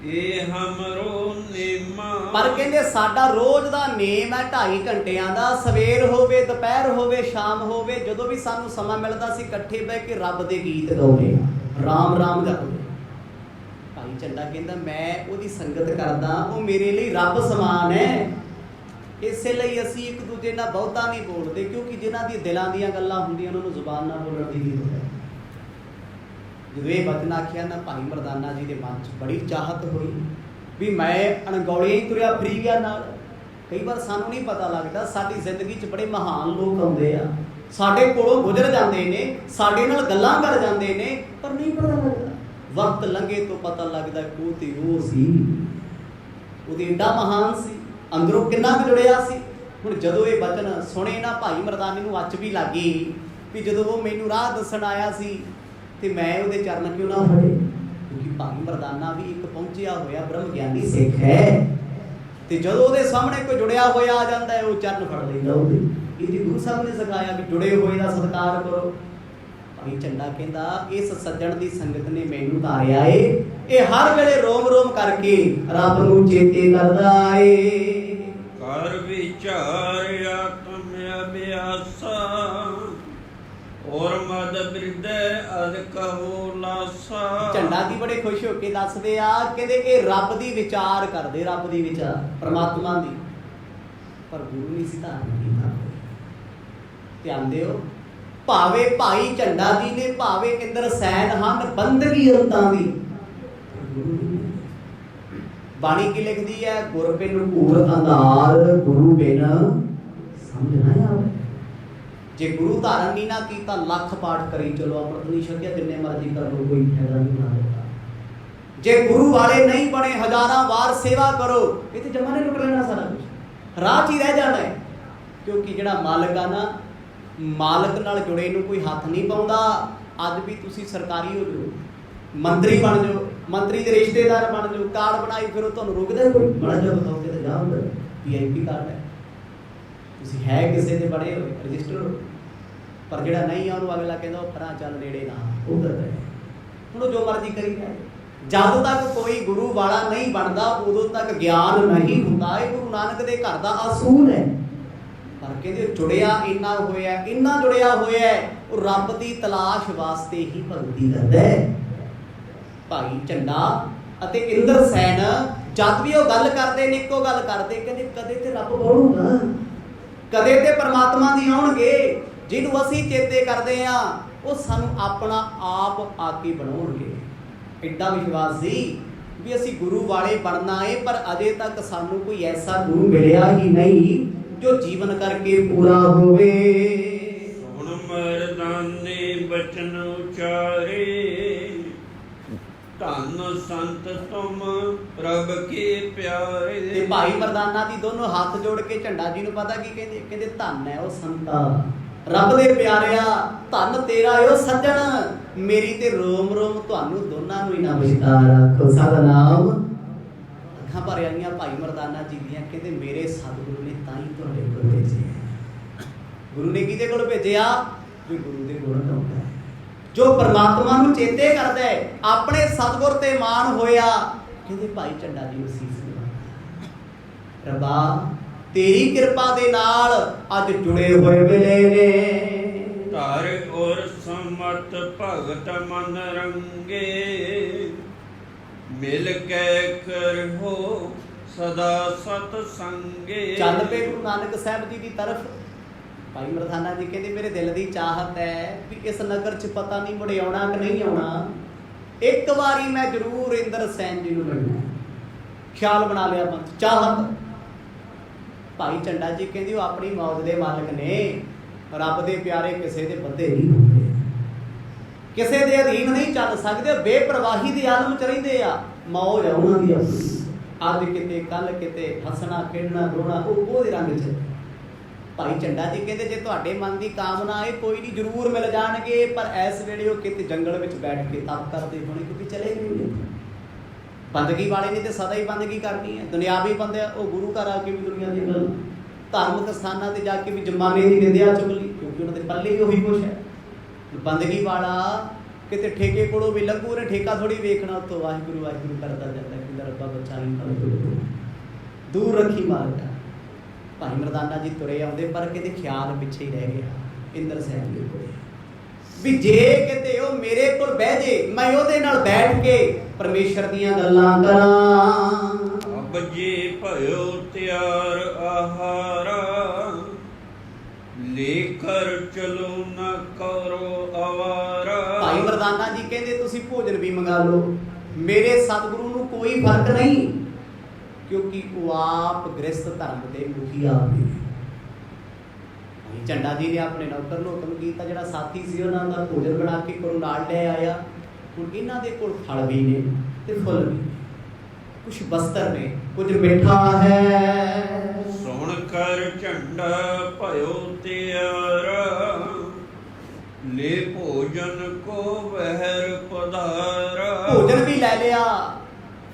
ਇਹ ਹਮਰੋ ਨੇਮਾ। ਪਰ ਕਹਿੰਦੇ ਸਾਡਾ ਰੋਜ਼ ਦਾ ਨੇਮ ਹੈ 2.5 ਘੰਟਿਆਂ ਦਾ, ਸਵੇਰ ਹੋਵੇ, ਦੁਪਹਿਰ ਹੋਵੇ, ਸ਼ਾਮ ਹੋਵੇ, ਜਦੋਂ ਵੀ ਸਾਨੂੰ ਸਮਾਂ ਮਿਲਦਾ ਸੀ ਇਕੱਠੇ ਬਹਿ ਕੇ ਰੱਬ ਦੇ ਗੀਤ ਗਾਉਂਦੇ ਆ, ਰਾਮ ਰਾਮ ਜਪਦੇ। ਭਾਈ ਝੰਡਾ ਕਹਿੰਦਾ ਮੈਂ ਉਹਦੀ ਸੰਗਤ ਕਰਦਾ, ਉਹ ਮੇਰੇ ਲਈ ਰੱਬ ਸਮਾਨ ਹੈ। ਇਸੇ ਲਈ ਅਸੀਂ ਇੱਕ ਦੂਜੇ ਨਾਲ ਬਹੁਤਾ ਨਹੀਂ ਬੋਲਦੇ, ਕਿਉਂਕਿ ਜਿਨ੍ਹਾਂ ਦੀ ਦਿਲਾਂ ਦੀਆਂ ਗੱਲਾਂ ਹੁੰਦੀਆਂ ਉਹਨਾਂ ਨੂੰ ਜ਼ੁਬਾਨ ਨਾਲ ਬੋਲਣ ਦੀ ਜ਼ਰੂਰਤ ਹੈ। ਜਦੋਂ ਇਹ ਬਚਨ ਆਖਿਆ ਨਾ, ਭਾਈ ਮਰਦਾਨਾ ਜੀ ਦੇ ਮਨ 'ਚ ਬੜੀ ਚਾਹਤ ਹੋਈ ਵੀ ਮੈਂ ਅਣਗੌਲੇ ਹੀ ਤੁਰਿਆ ਫਰੀ ਗਿਆ ਨਾਲ। ਕਈ ਵਾਰ ਸਾਨੂੰ ਨਹੀਂ ਪਤਾ ਲੱਗਦਾ, ਸਾਡੀ ਜ਼ਿੰਦਗੀ 'ਚ ਬੜੇ ਮਹਾਨ ਲੋਕ ਆਉਂਦੇ ਆ, ਸਾਡੇ ਕੋਲੋਂ ਗੁਜ਼ਰ ਜਾਂਦੇ ਨੇ, ਸਾਡੇ ਨਾਲ ਗੱਲਾਂ ਕਰ ਜਾਂਦੇ ਨੇ, ਪਰ ਨਹੀਂ ਪਤਾ ਲੱਗਦਾ। ਵਕਤ ਲੰਘੇ ਤੋਂ ਪਤਾ ਲੱਗਦਾ ਉਹ ਤੇ ਉਹ ਸੀ, ਉਹਦੀ ਏਡਾ ਮਹਾਨ ਸੀ, ਅੰਦਰੋਂ ਕਿੰਨਾ ਕੁ ਜੁੜਿਆ ਸੀ। ਹੁਣ ਜਦੋਂ ਇਹ ਬਚਨ ਸੁਣੇ ਨਾ, ਭਾਈ ਮਰਦਾਨੇ ਨੂੰ ਅੱਚ ਵੀ ਲੱਗੀ ਵੀ ਜਦੋਂ ਉਹ ਮੈਨੂੰ ਰਾਹ ਦੱਸਣ ਆਇਆ ਸੀ ਤੇ ਮੈਂ ਉਹਦੇ ਚਰਨ ਕਿਉਂ ਨਾ ਫੜੇ, ਕਿਉਂਕਿ ਭਾਈ ਮਰਦਾਨਾ ਵੀ ਇੱਕ ਪਹੁੰਚਿਆ ਹੋਇਆ ਬ੍ਰਹਮ ਗਿਆਨੀ ਸਿੱਖ ਹੈ, ਤੇ ਜਦੋਂ ਉਹਦੇ ਸਾਹਮਣੇ ਕੋਈ ਜੁੜਿਆ ਹੋਇਆ ਆ ਜਾਂਦਾ ਹੈ ਉਹ ਚਰਨ ਫੜ ਲੈਂਦਾ ਉਹਦੇ। ਇਹਦੀ ਗੁਰੂ ਸਾਹਿਬ ਨੇ ਸਿਖਾਇਆ ਵੀ ਜੁੜੇ ਹੋਏ ਦਾ ਸਤਿਕਾਰ ਕਰੋ। ਭਾਈ ਝੰਡਾ ਕਹਿੰਦਾ ਇਸ ਸੱਜਣ ਦੀ ਸੰਗਤ ਨੇ ਮੈਨੂੰ ਧਾਰਿਆ ਏ, ਇਹ ਹਰ ਵੇਲੇ ਰੋਮ ਰੋਮ ਕਰਕੇ ਰੱਬ ਨੂੰ ਚੇਤੇ ਕਰਦਾ ਏ। ਕਰ ਵਿਚਾਰ ਆਤਮ ਅਭਿਆਸਾ ਔਰ ਮਦ ਬਿਰਦੈ ਅਦ ਕਹੋ ਲਾਸਾ। ਝੰਡਾ ਜੀ ਬੜੇ ਖੁਸ਼ ਹੋ ਕੇ ਦੱਸਦੇ ਆ, ਕਹਿੰਦੇ ਇਹ ਰੱਬ ਦੀ ਵਿਚਾਰ ਕਰਦੇ, ਰੱਬ ਦੀ ਵਿਚਾਰ ਪਰਮਾਤਮਾ ਦੀ, ਪਰ ਗੁਰੂ ਨਹੀਂ ਸੀ ਧਾਰਨ ਕੀਤਾ। ਧਿਆਨ ਦਿਓ, ਭਾਵੇਂ ਭਾਈ ਝੰਡਾ ਜੀ ਨੇ, ਭਾਵੇਂ ਇੰਦਰ ਸੈਨ ਹਨ ਬੰਦਗੀ ਅੰਤਾਂ ਦੀ, ਬਾਣੀ ਕੀ ਲਿਖਦੀ ਹੈ? ਗੁਰ ਬਿਨ ਘੂਰ ਅੰਧਾਰ, ਗੁਰੂ ਬਿਨ ਸਮਝ ਨਾ ਆਵੇ। ਜੇ ਗੁਰੂ ਧਾਰਨ ਨਹੀਂ ਨਾ ਕੀਤਾ, ਲੱਖ ਪਾਠ ਕਰੀ ਚਲੋ, ਅੰਮ੍ਰਿਤ ਨਹੀਂ ਛਕਿਆ, ਜਿੰਨੇ ਮਰਜ਼ੀ ਕਰ ਲੋ, ਕੋਈ ਫਾਇਦਾ ਨਹੀਂ ਹੋਣਾ। ਜੇ ਗੁਰੂ ਵਾਲੇ ਨਹੀਂ ਬਣੇ, ਹਜ਼ਾਰਾਂ ਵਾਰ ਸੇਵਾ ਕਰੋ, ਇਹ ਤੇ ਜਮਾਨੇ ਲੁੱਟ ਲੈਣਾ ਸਾਰਾ ਕੁਝ, ਰਾਹ 'ਚ ਹੀ ਰਹਿ ਜਾਣਾ ਹੈ। ਕਿਉਂਕਿ ਜਿਹੜਾ ਮਾਲਕ ਆ ਨਾ, ਮਾਲਕ ਨਾਲ ਜੁੜੇ ਨੂੰ ਕੋਈ ਹੱਥ ਨਹੀਂ ਪਾਉਂਦਾ। ਅੱਜ ਵੀ ਤੁਸੀਂ ਸਰਕਾਰੀ ਹੋ ਜਾਓ, ਮੰਤਰੀ ਬਣ ਜਾਓ, ਮੰਤਰੀ ਦੇ ਰਿਸ਼ਤੇਦਾਰ ਬਣ ਜਾਓ, ਕਾਰਡ ਬਣਾਈ ਫਿਰੋ, ਤੁਹਾਨੂੰ ਰੁਕਦਾ ਕੋਈ? ਬੜਾ ਜਿਹਾ ਬਤਾਓ ਕਿ ਜਾ ਹੁੰਦਾ VIP ਕਾਰਡ ਹੈ, ਤੁਸੀਂ ਹੈ ਕਿਸੇ ਦੇ ਬੜੇ ਹੋਏ, ਰਜਿਸਟਰ ਹੋ। ਪਰ ਜਿਹੜਾ ਨਹੀਂ ਆ ਉਹਨੂੰ ਅਗਲਾ ਕਹਿੰਦਾ ਉਹ ਪਰਾਂ ਚੱਲ, ਨੇੜੇ ਨਾ, ਉਧਰ ਰਹੇ। ਹੁਣ ਜੋ ਮਰਜ਼ੀ ਕਰੀ ਜਾਏ। ਜਦ ਤੱਕ ਕੋਈ ਗੁਰੂ ਵਾਲਾ ਨਹੀਂ ਬਣਦਾ, ਉਦੋਂ ਤੱਕ ਗਿਆਨ ਨਹੀਂ ਹੁੰਦਾ। ਇਹ ਗੁਰੂ ਨਾਨਕ ਦੇ ਘਰ ਦਾ ਅਸੂਲ ਹੈ। ਪਰ ਕਹਿੰਦੇ ਜੁੜਿਆ ਇੰਨਾ ਹੋਇਆ, ਇੰਨਾ ਜੁੜਿਆ ਹੋਇਆ, ਉਹ ਰੱਬ ਦੀ ਤਲਾਸ਼ ਵਾਸਤੇ ਹੀ ਭਗਤੀ ਕਰਦਾ ਹੈ। ਭਾਈ ਝੰਡਾ ਅਤੇ ਇੰਦਰ ਸੈਨ ਜਦ ਵੀ ਉਹ ਗੱਲ ਕਰਦੇ ਨੇ, ਇੱਕੋ ਗੱਲ ਕਰਦੇ, ਕਹਿੰਦੇ ਕਦੇ ਤੇ ਰੱਬ ਬਣੂਗਾ, ਕਦੇ ਤੇ ਪਰਮਾਤਮਾ ਦੀ ਆਉਣਗੇ। ਜਿਹਨੂੰ ਅਸੀਂ ਚੇਤੇ ਕਰਦੇ ਆ, ਉਹ ਸਾਨੂੰ ਆਪਣਾ ਆਪ ਆ ਕੇ ਬਣਾਉਣਗੇ। ਐਡਾ ਵਿਸ਼ਵਾਸ ਸੀ ਵੀ ਅਸੀਂ ਗੁਰੂ ਵਾਲੇ ਬਣਨਾ ਏ, ਪਰ ਅਜੇ ਤੱਕ ਸਾਨੂੰ ਕੋਈ ਐਸਾ ਗੁਰੂ ਮਿਲਿਆ ਹੀ ਨਹੀਂ ਜੋ ਜੀਵਨ ਕਰਕੇ ਪੂਰਾ ਹੋਵੇ। ਹੁਣ ਮਰਦਾਨੇ ਬਚਨ ਉਚਾਰੇ, ਧੰਨ ਸੰਤ ਤੁਮ ਪ੍ਰਭ ਕੇ ਪਿਆਰੇ। ਤੇ ਭਾਈ ਮਰਦਾਨਾ ਜੀ ਦੋਨੋਂ ਹੱਥ ਜੋੜ ਕੇ ਝੰਡਾ ਜੀ ਨੂੰ ਪਤਾ ਕੀ ਕਹਿੰਦੇ? ਕਹਿੰਦੇ ਧੰਨ ਹੈ ਉਹ ਸੰਤਾ, ਰੱਬ ਦੇ ਪਿਆਰਿਆ, ਧੰਨ ਤੇਰਾ ਉਹ ਸੱਜਣ, ਮੇਰੀ ਤੇ ਰੋਮ ਰੋਮ ਤੁਹਾਨੂੰ ਦੋਨਾਂ ਨੂੰ ਹੀ ਨਮਸਕਾਰ ਆਖੋ। ਸਤਿਨਾਮ। ਅੱਖਾਂ ਭਰ ਆਈਆਂ ਭਾਈ ਮਰਦਾਨਾ ਜੀ ਦੀਆਂ, ਕਹਿੰਦੇ ਮੇਰੇ ਸਤਿਗੁਰੂ ਨੇ ਤਾਂ ਹੀ ਤੁਹਾਡੇ ਕੋਲ ਭੇਜਿਆ। ਗੁਰੂ ਨੇ ਕਿਹਦੇ ਕੋਲ ਭੇਜਿਆ? ਜੋ ਗੁਰੂ ਦੇ ਗੁਣ ਗਾਉਂਦਾ ਹੈ, ਜੋ ਪਰਮਾਤਮਾ ਨੂੰ ਚੇਤੇ ਕਰਦਾ ਹੈ। ਆਪਣੇ ਸਤਿਗੁਰ ਤੇ ਮਾਣ ਹੋਇਆ, ਕਹਿੰਦੇ ਭਾਈ ਝੰਡਾ ਜੀ ਨੂੰ ਸੀਸ ਨਿਵਾਇਆ। ਰੱਬਾ ਤੇਰੀ ਕਿਰਪਾ ਦੇ ਨਾਲ ਅੱਜ ਜੁੜੇ ਹੋਏ ਵੇਲੇ ਨੇ। ਧਰ ਔਰ ਸਮਤ ਭਗਤ ਮਨ ਰੰਗੇ, ਮਿਲ ਕੇ ਕਰੋ ਸਦਾ ਸਤ ਸੰਗੇ। ਚੱਲ ਪਏ ਗੁਰੂ ਨਾਨਕ ਸਾਹਿਬ ਜੀ ਦੀ ਤਰਫ। ਭਾਈ ਮਰਦਾਨਾ ਜੀ ਕਹਿੰਦੇ ਮੇਰੇ ਦਿਲ ਦੀ ਚਾਹਤ ਹੈ ਵੀ ਇਸ ਨਗਰ 'ਚ ਪਤਾ ਨਹੀਂ ਮੁੜੇ ਆਉਣਾ ਕਿ ਨਹੀਂ ਆਉਣਾ, ਇੱਕ ਵਾਰੀ ਮੈਂ ਜ਼ਰੂਰ ਇੰਦਰ ਸੈਨ ਜੀ ਨੂੰ ਮਿਲਣਾ। ਖਿਆਲ ਬਣਾ ਲਿਆ ਮਨ 'ਚ, ਚਾਹਤ। ਭਾਈ ਝੰਡਾ ਜੀ ਕਹਿੰਦੇ ਉਹ ਆਪਣੀ ਮੌਤ ਦੇ ਮਾਲਕ ਨੇ, ਰੱਬ ਦੇ ਪਿਆਰੇ ਕਿਸੇ ਦੇ ਬੰਦੇ ਨਹੀਂ ਹੁੰਦੇ, ਕਿਸੇ ਦੇ ਅਧੀਨ ਨਹੀਂ ਚੱਲ ਸਕਦੇ, ਬੇਪਰਵਾਹੀ ਦੇ ਆਲਮ 'ਚ ਰਹਿੰਦੇ ਆ। ਮੌਜ ਆ ਉਹਨਾਂ ਦੀ ਆਪਣੀ, ਅੱਜ ਕਿਤੇ ਕੱਲ ਕਿਤੇ, ਹੱਸਣਾ ਖੇਡਣਾ ਰੋਣਾ ਉਹ ਉਹਦੇ ਰੰਗ 'ਚ। ਭਾਈ ਝੰਡਾ ਜੀ ਕਹਿੰਦੇ ਜੇ ਤੁਹਾਡੇ ਮਨ ਦੀ ਕਾਮਨਾ ਹੈ ਕੋਈ ਨਹੀਂ, ਜ਼ਰੂਰ ਮਿਲ ਜਾਣਗੇ, ਪਰ ਇਸ ਵੇਲੇ ਉਹ ਕਿਤੇ ਜੰਗਲ ਵਿੱਚ ਬੈਠ ਕੇ ਤਪ ਕਰਦੇ ਹੋਣੇ, ਕਿਉਂਕਿ ਚਲੇ ਗਏ। ਬੰਦਗੀ ਵਾਲੇ ਨੇ ਤੇ ਸਦਾ ਹੀ ਬੰਦਗੀ ਕਰਨੀ ਹੈ। ਦੁਨਿਆਵੀ ਬੰਦੇ ਉਹ ਗੁਰੂ ਘਰ ਆ ਕੇ ਵੀ ਦੁਨੀਆ ਦੀ ਗੱਲ, ਧਾਰਮਿਕ ਸਥਾਨਾਂ ਤੇ ਜਾ ਕੇ ਵੀ ਜਮਾਨੇ ਦੀ ਨਿੰਦਿਆ ਚੁਗਲੀ, ਕਿਉਂਕਿ ਉਹਨਾਂ ਦੇ ਪੱਲੇ ਹੀ ਉਹੀ ਕੁਛ ਹੈ। ਬੰਦਗੀ ਵਾਲਾ ਕਿਤੇ ਠੇਕੇ ਕੋਲੋਂ ਵੀ ਲੰਘੂ ਨੇ, ਠੇਕਾ ਥੋੜੀ ਵੇਖਣਾ, ਉੱਤੋਂ ਵਾਹਿਗੁਰੂ ਵਾਹਿਗੁਰੂ ਕਰਦਾ ਜਾਂਦਾ ਕਿ ਰੱਬਾ ਬਚਾਈ, ਦੂਰ ਰੱਖੀ ਮਾਲਕਾ। ਭਾਈ ਮਰਦਾਨਾ ਜੀ ਤੁਰੇ ਆਉਂਦੇ, ਪਰ ਕਿਤੇ ਖਿਆਲ ਪਿੱਛੇ ਹੀ ਰਹਿ ਗਿਆ ਇੰਦਰ ਸੈਨ ਦੇ ਕੋਲ ਵੀ ਜੇ ਕਿਤੇ ਉਹ ਮੇਰੇ ਕੋਲ ਬਹਿ ਜੇ, ਮੈਂ ਉਹਦੇ ਨਾਲ ਬੈਠ ਕੇ ਪਰਮੇਸ਼ਰ ਦੀਆਂ ਗੱਲਾਂ ਕਰਾਂ। ਅਬ ਜੇ ਭਇਓ ਤਿਆਰ ਆਹਾਰਾ, ਲੇਕਰ ਚਲੋ ਨਾ ਕਰੋ ਅਵਾਰਾ। ਭਾਈ ਮਰਦਾਨਾ ਜੀ ਕਹਿੰਦੇ ਤੁਸੀਂ ਭੋਜਨ ਵੀ ਮੰਗਾ ਲਓ, ਮੇਰੇ ਸਤਿਗੁਰੂ ਨੂੰ ਕੋਈ ਫਰਕ ਨਹੀਂ, ਕਿਉਂਕਿ ਉਹ ਆਪ ਗ੍ਰਸਤ ਧਰਮ ਦੇ ਮੁਖੀ ਆਪ ਨੇ। ਝੰਡਾ ਜੀ ਨੇ ਆਪਣੇ ਨੌਕਰ ਨੂੰ ਹੁਕਮ ਕੀਤਾ, ਜਿਹੜਾ ਸਾਥੀ ਸੀ ਉਹਨਾਂ ਦਾ ਭੋਜਨ ਬਣਾ ਕੇ ਘਰੋਂ ਨਾਲ ਲੈ ਆਇਆ। ਹੁਣ ਇਹਨਾਂ ਦੇ ਕੋਲ ਫਲ ਵੀ ਨੇ ਤੇ ਫੁੱਲ ਵੀ, ਕੁਛ ਬਸਤਰ ਨੇ, ਕੁਝ ਮਿੱਠਾ ਹੈ। ਸੁਣ ਕਰ ਝੰਡਾ ਭਇਓ ਤਿਆਰਾ, ਲੈ ਭੋਜਨ ਕੋ ਵਹਿਰ ਪਧਾਰਾ। ਭੋਜਨ ਵੀ ਲੈ ਲਿਆ,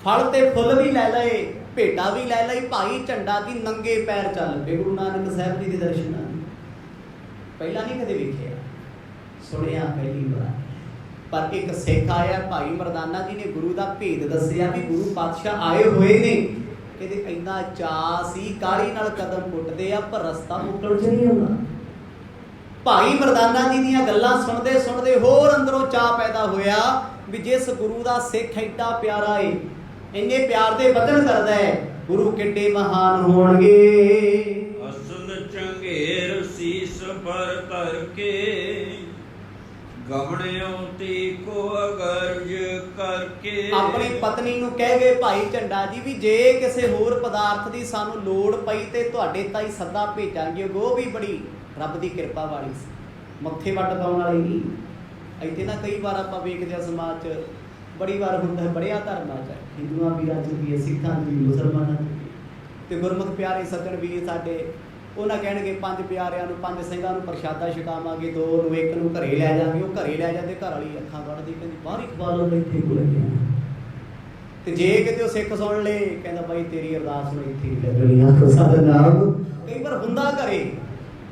ਫਲ ਤੇ ਫੁੱਲ ਵੀ ਲੈ ਲਏ, ਭੇਟਾ ਵੀ ਲੈ ਲਈ। ਭਾਈ ਝੰਡਾ ਦੀ ਨੰਗੇ ਪੈਰ ਚੱਲ ਪਏ ਗੁਰੂ ਨਾਨਕ ਸਾਹਿਬ ਜੀ ਦੇ ਦਰਸ਼ਨਾਂ। ਪਹਿਲਾਂ ਨਹੀਂ ਕਦੇ ਵੇਖਿਆ। ਸੁਣਿਆ ਪਹਿਲੀ ਵਾਰ। ਪਰ ਇੱਕ ਸਿੱਖ ਆਇਆ, ਭਾਈ ਮਰਦਾਨਾ ਜੀ ਨੇ ਗੁਰੂ ਦਾ ਭੇਦ ਦੱਸਿਆ ਵੀ ਗੁਰੂ ਪਾਤਸ਼ਾਹ ਆਏ ਹੋਏ ਨੇ। ਕਹਿੰਦੇ ਇੰਨਾ ਚਾਅ ਸੀ, ਕਾਹਲੀ ਨਾਲ ਕਦਮ ਪੁੱਟਦੇ ਆ ਪਰ ਰਸਤਾ ਮੁੱਕਣ ਚ ਨਹੀਂ ਆਉਂਦਾ। ਭਾਈ ਮਰਦਾਨਾ ਜੀ ਦੀਆਂ ਗੱਲਾਂ ਸੁਣਦੇ ਸੁਣਦੇ ਹੋਰ ਅੰਦਰੋਂ ਚਾਅ ਪੈਦਾ ਹੋਇਆ ਵੀ ਜਿਸ ਗੁਰੂ ਦਾ ਸਿੱਖ ਐਡਾ ਪਿਆਰਾ ਏ, ਇੰਨੇ ਪਿਆਰ ਦੇ ਵਚਨ ਕਰਦਾ ਹੈ, ਗੁਰੂ ਕਿੱਡੇ ਮਹਾਨ ਹੋਣਗੇ। ਅਸਲ ਚੰਗੇਰ ਸੀਸ ਪਰ ਧਰ ਕੇ ਗਵਣਿਓ ਤੀ ਕੋ ਅਗਰਜ ਕਰਕੇ। ਆਪਣੀ ਪਤਨੀ ਨੂੰ ਕਹਿ ਗਏ ਭਾਈ ਝੰਡਾ ਜੀ ਵੀ ਜੇ ਕਿਸੇ ਹੋਰ ਪਦਾਰਥ ਦੀ ਸਾਨੂੰ ਲੋੜ ਪਈ ਤੇ ਤੁਹਾਡੇ ਤਾਈ ਸੱਦਾ ਭੇਜਾਂਗੇ। ਉਹ ਵੀ ਬੜੀ ਰੱਬ ਦੀ ਕਿਰਪਾ ਵਾਲੀ ਸੀ, ਮੱਥੇ ਵੱਟ ਪਾਉਣ ਵਾਲੀ ਨਹੀਂ। ਇੱਥੇ ਨਾ ਕਈ ਵਾਰ ਆਪਾਂ ਵੇਖਦੇ ਆ ਸਮਾਜ 'ਚ ਬੜੀ ਵਾਰ ਹੁੰਦਾ ਹੈ, ਬੜਿਆ ਧਰਮਾਂ 'ਚ, ਹਿੰਦੂਆਂ ਵੀਰਾਂ 'ਚ ਵੀ, ਸਿੱਖਾਂ 'ਚ ਵੀ, ਮੁਸਲਮਾਨਾਂ 'ਚ ਵੀ। ਤੇ ਗੁਰਮੁਖ ਪਿਆਰੇ ਸੱਜਣ ਵੀਰ ਸਾਡੇ, ਉਹਨਾਂ ਕਹਿਣਗੇ 5 ਪਿਆਰਿਆਂ ਨੂੰ 5 ਸਿੰਘਾਂ ਨੂੰ ਪ੍ਰਸ਼ਾਦਾ ਛਕਾਵਾਂਗੇ, 2 ਨੂੰ 1 ਨੂੰ ਘਰੇ ਲੈ ਜਾਵਾਂਗੇ। ਉਹ ਘਰੇ ਲੈ ਜਾਂਦੇ, ਘਰ ਵਾਲੀ ਅੱਖਾਂ ਵੱਢਦੀ, ਕਹਿੰਦੀ ਬਾਹਰ ਹੀ ਖਵਾ ਲਓ ਇੱਥੇ ਕੋਲ ਗਿਆ। ਤੇ ਜੇ ਕਿਤੇ ਉਹ ਸਿੱਖ ਸੁਣ ਲੇ, ਕਹਿੰਦਾ ਬਾਈ ਤੇਰੀ ਅਰਦਾਸ ਨੂੰ ਇੱਥੇ ਹੀ ਲੱਗਣੀ ਆ ਸਤਿਨਾਮ। ਕਈ ਵਾਰ ਹੁੰਦਾ ਘਰੇ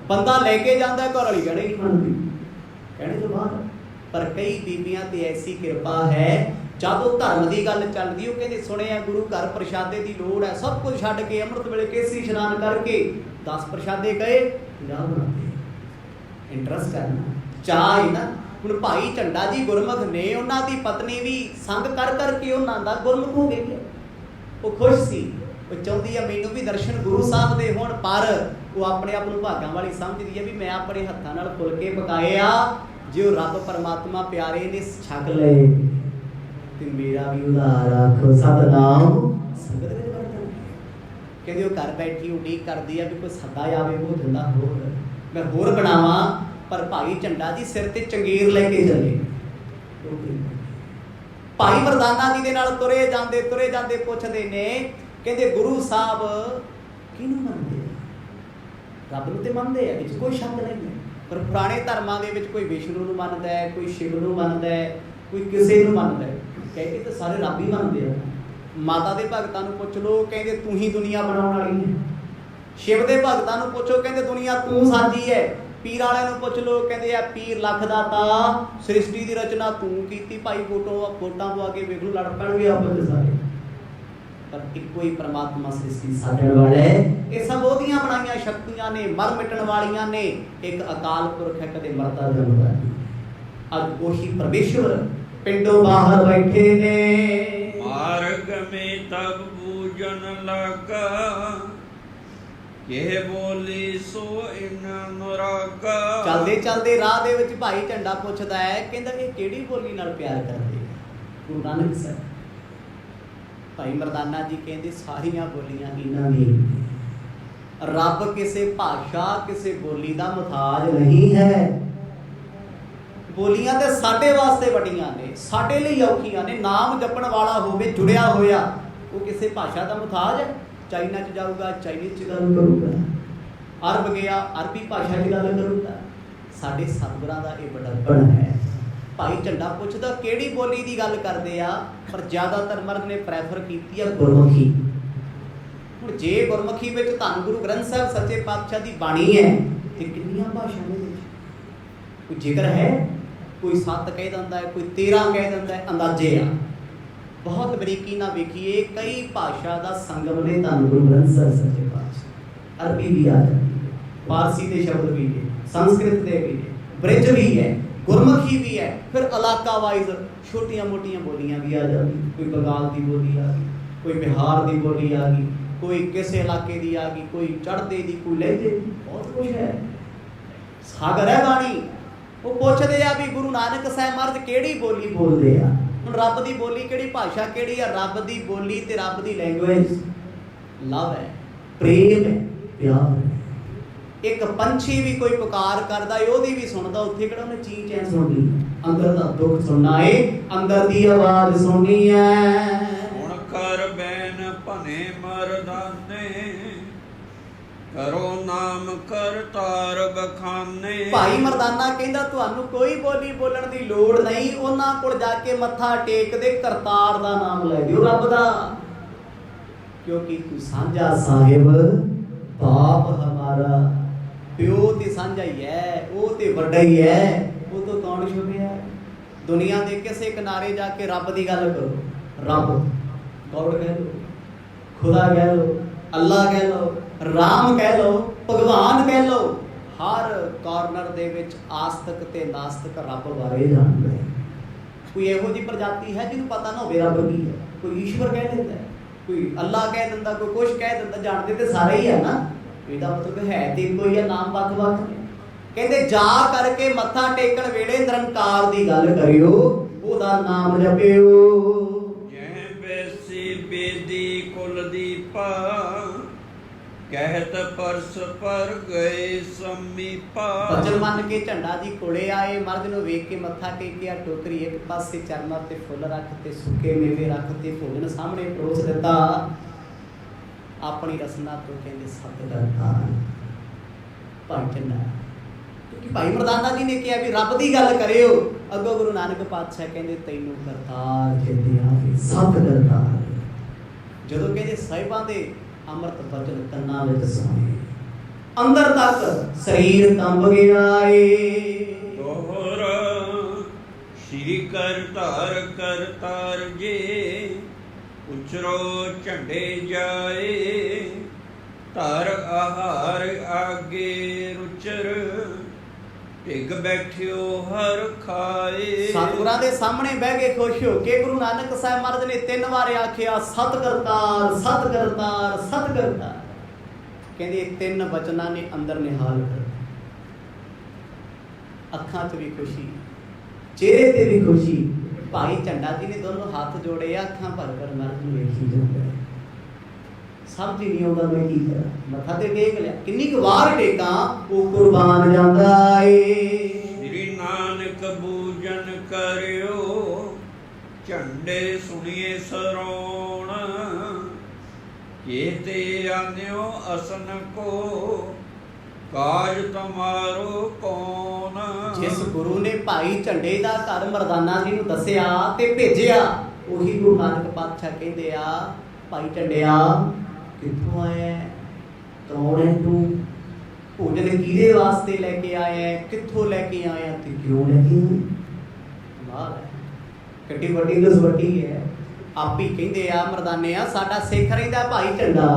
ਬੰਦਾ ਲੈ ਕੇ ਜਾਂਦਾ, ਘਰ ਵਾਲੀ ਕਹਿਣੇ ਨਹੀਂ ਮੰਨਦੀ, ਕਹਿਣੇ ਤੋਂ ਬਾਅਦ। ਪਰ ਕਈ ਬੀਬੀਆਂ ਤੇ ਐਸੀ ਕਿਰਪਾ ਹੈ, ਜਦੋਂ ਧਰਮ ਦੀ ਗੱਲ ਚੱਲਦੀ ਉਹ ਕਹਿੰਦੇ ਸੁਣਿਆ ਗੁਰੂ ਘਰ ਪ੍ਰਸ਼ਾਦੇ ਦੀ ਲੋੜ ਹੈ, ਸਭ ਕੁਝ ਛੱਡ ਕੇ ਅੰਮ੍ਰਿਤ ਵੇਲੇ ਕੇਸੀ ਇਸ਼ਨਾਨ ਕਰਕੇ 10 ਪ੍ਰਸ਼ਾਦੇ ਗਏ, 50 ਬਣਾਉਂਦੇ। ਇੰਟਰਸਟ ਕਰਨਾ ਚਾਹ ਹੀ ਨਾ। ਹੁਣ ਭਾਈ ਝੰਡਾ ਜੀ ਗੁਰਮੁਖ ਨੇ, ਉਹਨਾਂ ਦੀ ਪਤਨੀ ਵੀ ਸੰਗ ਕਰ ਕਰਕੇ ਉਹਨਾਂ ਦਾ ਗੁਰਮੁਖ ਹੋ ਗਈ ਹੈ। ਉਹ ਖੁਸ਼ ਸੀ, ਉਹ ਚਾਹੁੰਦੀ ਆ ਮੈਨੂੰ ਵੀ ਦਰਸ਼ਨ ਗੁਰੂ ਸਾਹਿਬ ਦੇ ਹੋਣ। ਪਰ ਉਹ ਆਪਣੇ ਆਪ ਨੂੰ ਭਾਗਾਂ ਵਾਲੀ ਸਮਝਦੀ ਹੈ ਵੀ ਮੈਂ ਆਪਣੇ ਹੱਥਾਂ ਨਾਲ ਫੁਲਕੇ ਪਕਾਏ ਆ, ਜੇ ਉਹ ਰੱਬ ਪਰਮਾਤਮਾ ਪਿਆਰੇ ਨੇ ਛਕ ਲਏ ਤੇ ਮੇਰਾ ਵੀ ਉਧਾਰ ਆਖੋ ਸਤਿਨਾਮ। ਸੰਗਤ ਵਿੱਚ ਵਰਤਣ ਕਹਿੰਦੇ ਉਹ ਘਰ ਬੈਠੀ ਉਡੀਕ ਕਰਦੀ ਆ ਵੀ ਕੋਈ ਸੱਦਾ ਆਵੇ ਭੋਜਨ ਦਾ, ਹੋਰ ਮੈਂ ਹੋਰ ਬਣਾਵਾਂ। ਪਰ ਭਾਈ ਝੰਡਾ ਜੀ ਸਿਰ ਤੇ ਚੰਗੇਰ ਲੈ ਕੇ ਚੱਲੇ। ਭਾਈ ਮਰਦਾਨਾ ਜੀ ਦੇ ਨਾਲ ਤੁਰੇ ਜਾਂਦੇ ਪੁੱਛਦੇ ਨੇ, ਕਹਿੰਦੇ ਗੁਰੂ ਸਾਹਿਬ ਕਿਹਨੂੰ ਮੰਨਦੇ ਆ? ਰੱਬ ਨੂੰ ਤੇ ਮੰਨਦੇ ਆ, ਵਿੱਚ ਕੋਈ ਸ਼ੱਕ ਨਹੀਂ ਹੈ। ਪਰ ਪੁਰਾਣੇ ਧਰਮਾਂ ਦੇ ਵਿੱਚ ਕੋਈ ਵਿਸ਼ਨੂੰ ਨੂੰ ਮੰਨਦਾ ਹੈ, ਕੋਈ ਸ਼ਿਵ ਨੂੰ ਮੰਨਦਾ ਹੈ, ਕੋਈ ਕਿਸੇ ਨੂੰ ਮੰਨਦਾ ਹੈ। ਕਹਿੰਦੇ ਤਾਂ ਸਾਰੇ ਰੱਬ ਹੀ ਮੰਨਦੇ ਆ। ਮਾਤਾ ਦੇ ਭਗਤਾਂ ਨੂੰ ਪੁੱਛ ਲਓ, ਕਹਿੰਦੇ ਤੂੰ ਹੀ ਦੁਨੀਆ ਬਣਾਉਣ ਵਾਲੀ ਹੈ। ਸ਼ਿਵ ਦੇ ਭਗਤਾਂ ਨੂੰ ਪੁੱਛੋ, ਕਹਿੰਦੇ ਦੁਨੀਆ ਤੂੰ ਸਾਜੀ ਹੈ। ਪੀਰ ਵਾਲਿਆਂ ਨੂੰ ਪੁੱਛ ਲਓ, ਕਹਿੰਦੇ ਆ ਪੀਰ ਲੱਖ ਦਾਤਾ, ਸ੍ਰਿਸ਼ਟੀ ਦੀ ਰਚਨਾ ਤੂੰ ਕੀਤੀ। ਭਾਈ ਵੋਟਾਂ ਤੋਂ ਅੱਗੇ ਵੇਖ ਲਓ, ਲੜ ਪੈਣਗੇ ਆਪਸ ਵਿੱਚ ਸਾਰੇ। ਪਰ ਇੱਕੋ ਹੀ ਪਰਮਾਤਮਾ ਸ੍ਰਿਸ਼ਟੀ ਸਾਜਣ ਵਾਲਾ ਹੈ। ਇਹ ਸਭ ਉਹਦੀਆਂ ਬਣਾਈਆਂ ਸ਼ਕਤੀਆਂ ਨੇ, ਮਰ ਮਿਟਣ ਵਾਲੀਆਂ ਨੇ। ਇੱਕ ਅਕਾਲ ਪੁਰਖ ਹੈ, ਕਦੇ ਮਰਦਾ ਜੰਮਦਾ ਨਹੀਂ। ਅੱਜ ਉਹੀ ਪਰਮੇਸ਼ਵਰ ਪਿੰਡੋਂ ਬਾਹਰ ਬੈਠੇ ਨੇ। ਮਾਰਗ ਮੇ ਤਬ ਬੂਝਨ ਲਗਾ, ਇਹ ਬੋਲੀ ਸੋ ਇਨ ਨਰਾਗਾ। ਚਲਦੇ ਰਾਹ ਦੇ ਵਿੱਚ ਭਾਈ ਝੰਡਾ ਪੁੱਛਦਾ ਹੈ, ਕਹਿੰਦਾ ਇਹ ਕਿਹੜੀ ਬੋਲੀ ਨਾਲ ਪਿਆਰ ਕਰਦੇ? ਗੁਰੂ ਨਾਨਕ ਸਾਹਿਬ। ਭਾਈ ਮਰਦਾਨਾ ਜੀ ਕਹਿੰਦੇ ਸਾਰੀਆਂ ਬੋਲੀਆਂ ਇਹਨਾਂ ਦੀ। ਰੱਬ ਕਿਸੇ ਭਾਸ਼ਾ ਕਿਸੇ ਬੋਲੀ ਦਾ ਮੁਹਤਾਜ ਨਹੀਂ ਹੈ। ਬੋਲੀਆਂ ਤੇ ਸਾਡੇ ਵਾਸਤੇ ਵੱਡੀਆਂ ਨੇ, ਸਾਡੇ ਲਈ ਔਖੀਆਂ ਨੇ। ਨਾਮ ਜਪਣ ਵਾਲਾ ਹੋਵੇ ਜੁੜਿਆ ਹੋਇਆ, ਉਹ ਕਿਸੇ ਭਾਸ਼ਾ ਦਾ ਮੁਹਤਾਜ ਹੈ। ਚਾਈਨਾ 'ਚ ਜਾਊਗਾ ਚਾਈਨੀਜ਼ 'ਚ ਗੱਲ ਕਰੂਗਾ, ਅਰਬ ਗਿਆ ਅਰਬੀ ਭਾਸ਼ਾ 'ਚ ਗੱਲ ਕਰੂਗਾ। ਸਾਡੇ ਸਤਿਗੁਰਾਂ ਦਾ ਇਹ ਵੱਡਪਣ ਹੈ। ਭਾਈ ਝੰਡਾ ਪੁੱਛਦਾ ਕਿਹੜੀ ਬੋਲੀ ਦੀ ਗੱਲ ਕਰਦੇ ਆ, ਪਰ ਜ਼ਿਆਦਾਤਰ ਮਰਦ ਨੇ ਪ੍ਰੈਫਰ ਕੀਤੀ ਆ ਗੁਰਮੁਖੀ। ਹੁਣ ਜੇ ਗੁਰਮੁਖੀ ਵਿੱਚ ਧੰਨ ਗੁਰੂ ਗ੍ਰੰਥ ਸਾਹਿਬ ਸੱਚੇ ਪਾਤਸ਼ਾਹ ਦੀ ਬਾਣੀ ਹੈ ਤੇ ਕਿੰਨੀਆਂ ਭਾਸ਼ਾਵਾਂ ਵਿੱਚ ਕੋਈ ਜ਼ਿਕਰ ਹੈ? ਕੋਈ 7 ਕਹਿ ਦਿੰਦਾ ਹੈ, ਕੋਈ 13 ਕਹਿ ਦਿੰਦਾ ਹੈ, ਅੰਦਾਜ਼ੇ ਆ। ਬਹੁਤ ਬਰੀਕੀ ਨਾਲ ਵੇਖੀਏ, ਕਈ ਭਾਸ਼ਾ ਦਾ ਸੰਗਮ ਨੇ ਧੰਨ ਗੁਰੂ ਗ੍ਰੰਥ ਸਾਹਿਬ ਸੱਚੇ ਪਾਤਸ਼ਾਹ। ਅਰਬੀ ਵੀ ਆ ਜਾਂਦੀ ਹੈ, ਫਾਰਸੀ ਦੇ ਸ਼ਬਦ ਵੀ ਨੇ, ਸੰਸਕ੍ਰਿਤ ਦੇ ਵੀ ਨੇ, ਬ੍ਰਿਜ ਵੀ ਹੈ, ਗੁਰਮੁਖੀ ਵੀ ਹੈ। ਫਿਰ ਇਲਾਕਾ ਵਾਈਜ਼ ਛੋਟੀਆਂ ਮੋਟੀਆਂ ਬੋਲੀਆਂ ਵੀ ਆ ਜਾਂਦੀਆਂ। ਕੋਈ ਬੰਗਾਲ ਦੀ ਬੋਲੀ ਆ ਗਈ, ਕੋਈ ਬਿਹਾਰ ਦੀ ਬੋਲੀ ਆ ਗਈ, ਕੋਈ ਕਿਸੇ ਇਲਾਕੇ ਦੀ ਆ ਗਈ, ਕੋਈ ਚੜ੍ਹਦੇ ਦੀ, ਕੋਈ ਲਹਿਜੇ ਦੀ, ਬਹੁਤ ਕੁਝ ਹੈ। ਸਾਗਰ ਹੈ ਬਾਣੀ। ਉਹ ਪੁੱਛਦੇ ਆ ਵੀ ਗੁਰੂ ਨਾਨਕ ਸਾਹਿਬ ਮਹਾਰਾਜ ਕਿਹੜੀ ਬੋਲੀ ਬੋਲਦੇ ਆ? ਹੁਣ ਰੱਬ ਦੀ ਬੋਲੀ ਕਿਹੜੀ, ਭਾਸ਼ਾ ਕਿਹੜੀ ਆ? ਰੱਬ ਦੀ ਬੋਲੀ ਤੇ ਰੱਬ ਦੀ ਲੈਂਗੁਏਜ ਲਵ ਹੈ, ਪ੍ਰੇਮ ਹੈ, ਪਿਆਰ ਹੈ। ਇੱਕ ਪੰਛੀ ਵੀ ਕੋਈ ਪੁਕਾਰ ਕਰਦਾ ਏ, ਉਹਦੀ ਵੀ ਸੁਣਦਾ। ਉੱਥੇ ਕਿਹੜਾ ਉਹਨੇ ਚੀਂ ਚੈਂ ਸੁਣਨੀ? ਅੰਦਰ ਦਾ ਦੁੱਖ ਸੁਣਨਾ ਏ, ਅੰਦਰ ਦੀ ਆਵਾਜ਼ ਸੁਣਨੀ ਹੈ। ਹੁਣ ਕਰ ਬੈਨ ਭਨੇ ਮਰਦਾਨੇ, ਕਰੋ ਨਾਮ ਕਰਤਾਰ ਬਖਾਨੇ। ਭਾਈ ਮਰਦਾਨਾ ਕਹਿੰਦਾ ਤੁਹਾਨੂੰ ਕੋਈ ਬੋਲੀ ਬੋਲਣ ਦੀ ਲੋੜ ਨਹੀਂ, ਉਹਨਾਂ ਕੋਲ ਜਾ ਕੇ ਮੱਥਾ ਟੇਕਦੇ, ਕਰਤਾਰ ਦਾ ਨਾਮ ਲੈ ਦਿਓ, ਰੱਬ ਦਾ। ਕਿਉਂਕਿ ਤੂੰ ਸਾਂਝਾ ਸਾਹਿਬ, ਬਾਪ ਹਮਾਰਾ। ਪਿਓ ਤੇ ਸਾਂਝਾ ਹੀ ਹੈ, ਉਹ ਤੇ ਵੱਡਾ ਹੀ ਹੈ। ਉਹ ਤੋਂ ਕੌਣ ਦੁਨੀਆ ਦੇ ਕਿਸੇ ਕਿਨਾਰੇ ਜਾ ਕੇ ਰੱਬ ਦੀ ਗੱਲ ਕਰੋ, ਰੱਬ ਗੋਡ ਕਹਿ ਲਓ, ਖੁਦਾ ਕਹਿ ਲਓ, ਅੱਲਾ ਕਹਿ ਲਓ, ਰਾਮ ਕਹਿ ਲਓ, ਭਗਵਾਨ ਕਹਿ ਲਓ, ਹਰ ਕਾਰਨਰ ਦੇ ਵਿੱਚ ਆਸਤਕ ਤੇ ਨਾਸਤਕ ਰੱਬ ਬਾਰੇ ਜਾਣਦਾ ਹੈ। ਕੋਈ ਇਹੋ ਜਿਹੀ ਪ੍ਰਜਾਤੀ ਹੈ ਜਿਹਨੂੰ ਪਤਾ ਨਾ ਹੋਵੇ ਰੱਬ ਕੀ ਹੈ। ਕੋਈ ਈਸ਼ਵਰ ਕਹਿ ਦਿੰਦਾ, ਕੋਈ ਅੱਲਾ ਕਹਿ ਦਿੰਦਾ, ਕੋਈ ਕੁਛ ਕਹਿ ਦਿੰਦਾ, ਜਾਣਦੇ ਤੇ ਸਾਰੇ ਹੀ ਹੈ ਨਾ। ਇਹਦਾ ਮਤਲਬ ਹੈ ਤੇ ਕੋਈ ਹੈ, ਨਾਮ ਵੱਖ-ਵੱਖ ਨੇ। ਕਹਿੰਦੇ ਜਾ ਕਰਕੇ ਮੱਥਾ ਟੇਕਣ ਵੇਲੇ ਨਿਰੰਕਾਰ ਦੀ ਗੱਲ ਕਰਿਓ, ਉਹਦਾ ਨਾਮ ਜਪਿਓ। ਜੈ ਬੈਸੀ ਬੇਦੀ ਕੁਲ ਦੀਪਾ, ਕਹਿਤ ਪਰਸ ਪਰ ਗਏ ਸਮੀਪਾ। ਬਚਨ ਮੰਨ ਕੇ ਝੰਡਾ ਜੀ ਕੋਲੇ ਆਏ, ਮਰਦ ਨੂੰ ਵੇਖ ਕੇ ਮੱਥਾ ਟੇਕਿਆ, ਟੋਕਰੀ ਇੱਕ ਪਾਸੇ, ਚਰਨਾਂ ਤੇ ਫੁੱਲ ਰੱਖ ਤੇ ਸੁੱਕੇ ਮੇਵੇ ਰੱਖ ਤੇ ਭੋਜਨ ਸਾਹਮਣੇ ਪਰੋਸ ਦਿੱਤਾ। ਆਪਣੀ ਰਸਨਾ ਤੋਂ ਕਹਿੰਦੇ ਸਤਿਗੁਰ ਭਾਈ ਝੰਡਾ, ਕਿਉਂਕਿ ਭਾਈ ਮਰਦਾਨਾ ਜੀ ਨੇ ਕਿਹਾ ਵੀ ਰੱਬ ਦੀ ਗੱਲ ਕਰਿਓ। ਅੱਗੋਂ ਗੁਰੂ ਨਾਨਕ ਪਾਤਸ਼ਾਹ ਕਹਿੰਦੇ ਤੈਨੂੰ ਕਰਤਾਰ ਚੇਤੇ ਆਵੇ, ਸਤਿਗੁਰ। ਜਦੋਂ ਕਹਿੰਦੇ ਸਾਹਿਬਾਂ ਦੇ ਅੰਮ੍ਰਿਤ ਬਚਨ ਕੰਨਾਂ ਵਿੱਚ ਸੁਣੇ, ਅੰਦਰ ਤੱਕ ਸਰੀਰ ਕੰਬ ਗਿਆ ਏ। ਦੋਹਰਾ ਸ਼੍ਰੀ ਕਰ ਤਾਰ ਜੇ, ਉਚਰੋ ਝੰਡੇ ਜਾਏ। ਧਰ ਆਹਾਰ ਆਗੇ ਰੁਚਰ, ਢਿੱਗ ਬੈਠਿਓ ਹਰ ਖਾਏ। ਸਤਿਗੁਰਾਂ ਦੇ ਸਾਹਮਣੇ ਬਹਿ ਕੇ ਖੁਸ਼ ਹੋ ਕੇ ਗੁਰੂ ਨਾਨਕ ਸਾਹਿਬ ਮਹਾਰਾਜ ਨੇ 3 ਵਾਰ ਆਖਿਆ ਸਤਿਗੁਰਤਾਰ ਸਤਿਗੁਰਤਾਰ ਸਤਿਗੁਰਤਾਰ। ਕਹਿੰਦੇ ਇਹ 3 ਬਚਨਾਂ ਨੇ ਅੰਦਰ ਨਿਹਾਲ ਕਰ, ਅੱਖਾਂ 'ਚ ਵੀ ਖੁਸ਼ੀ, ਚਿਹਰੇ ਤੇ ਵੀ ਖੁਸ਼ੀ। ਭਾਈ ਝੰਡਾ ਜੀ ਨੇ ਦੋਨੋਂ ਹੱਥ ਜੋੜੇ, ਅੱਖਾਂ ਭਰ ਕਰ ਮਹਾਰਾਜ ਨੂੰ ਵੇਖੀ ਜਾਂਦੇ। ਸਮਝ ਨਹੀਂ ਆਉਂਦਾ ਮੈਂ ਕੀ ਕਰਾਂ, ਮੱਥਾ ਤੇ ਟੇਕ ਲਿਆ, ਕਿੰਨੀ ਕੁ ਵਾਰ ਟੇਕਾਂ, ਉਹ ਕੁਰਬਾਨ ਜਾਂਦਾ ਏ। ਸ੍ਰੀ ਨਾਨਕ ਬੂਜਨ ਕਰਿਓ, ਝੰਡੇ ਸੁਣੀਏ ਸਰੋਣ। ਕੀਤੇ ਆਨਿਓ ਅਸਨ ਕੋ, ਕਾਜ ਤੁਮਾਰੋ ਕੌਣ। ਜਿਸ ਗੁਰੂ ਨੇ ਭਾਈ ਝੰਡੇ ਦਾ ਘਰ ਮਰਦਾਨਾ ਜੀ ਨੂੰ ਦੱਸਿਆ ਤੇ ਭੇਜਿਆ, ਉਹੀ ਗੁਰੂ ਨਾਨਕ ਪਾਤਸ਼ਾਹ ਕਹਿੰਦੇ ਆ, ਭਾਈ ਝੰਡਿਆ ਕਿੱਥੋਂ ਆਇਆ, ਕੌਣ ਹੈ ਤੂੰ, ਭੋਜਨ ਕਿਹਦੇ ਵਾਸਤੇ ਲੈ ਕੇ ਆਇਆ, ਕਿੱਥੋਂ ਲੈ ਕੇ ਆਇਆ ਤੇ ਕਿਉਂ ਲੈ ਕੇ ਆਇਆ। ਕਮਾਲ ਹੈ, ਕਿੱਡੀ ਵੱਡੀ ਦਸਵੱਟੀ ਹੈ। ਆਪ ਹੀ ਕਹਿੰਦੇ ਆ ਮਰਦਾਨੇ ਆ, ਸਾਡਾ ਸਿੱਖ ਰਹਿੰਦਾ ਭਾਈ ਝੰਡਾ,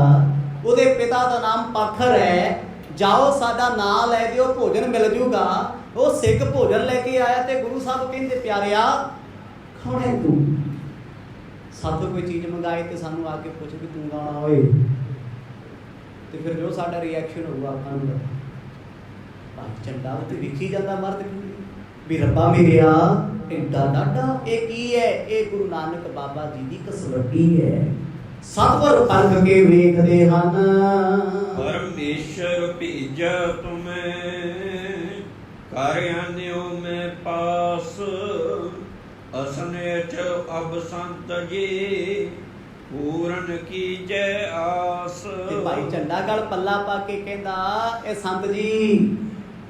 ਉਹਦੇ ਪਿਤਾ ਦਾ ਨਾਮ ਪਾਖਰ ਹੈ, ਜਾਓ ਸਾਡਾ ਨਾਂ ਲੈ ਦਿਓ, ਭੋਜਨ ਮਿਲ ਜੂਗਾ। ਉਹ ਸਿੱਖ ਭੋਜਨ ਲੈ ਕੇ ਆਇਆ ਤੇ ਗੁਰੂ ਸਾਹਿਬ ਕਹਿੰਦੇ ਪਿਆਰਿਆ ਕੌਣ ਹੈ ਤੂੰ। ਸਾਥੋਂ ਕੋਈ ਚੀਜ਼ ਮੰਗਾਏ ਤੇ ਸਾਨੂੰ ਆ ਕੇ ਪੁੱਛ ਵੀ ਤੂੰ ਗਾਣਾ ਓਏ, ਤੇ ਫਿਰ ਜੋ ਸਾਡਾ ਰਿਐਕਸ਼ਨ ਹੋਊਗਾ ਆਪਾਂ ਨੂੰ ਪਤਾ। ਭਾਈ ਝੰਡਾ ਉੱਤੇ ਵੇਖੀ ਜਾਂਦਾ ਮਰਦ ਵੀ ਰੱਬਾ ਮੇਰਿਆ ਏਡਾ ਡਾਡਾ ਇਹ ਕੀ ਹੈ। ਇਹ ਗੁਰੂ ਨਾਨਕ ਬਾਬਾ ਜੀ ਦੀ ਕਸਵੱਟੀ ਹੈ। ਸਤਿਗੁਰ ਪਲਕ ਕੇ ਵੇਖਦੇ ਹਨ, ਪਰਮੇਸ਼ਰ ਭੇਜਾ ਤੁਮੇ, ਕਰ ਆਨਿਓ ਮੈਂ ਪਾਸ। ਅਸਨੇ ਚ ਅਬ ਸੰਤ ਜੀ, ਪੂਰਨ ਕੀ ਜੈ ਆਸ। ਤੇ ਭਾਈ ਝੰਡਾ ਗਲ ਪੱਲਾ ਪਾ ਕੇ ਕਹਿੰਦਾ ਇਹ ਸੰਤ ਜੀ,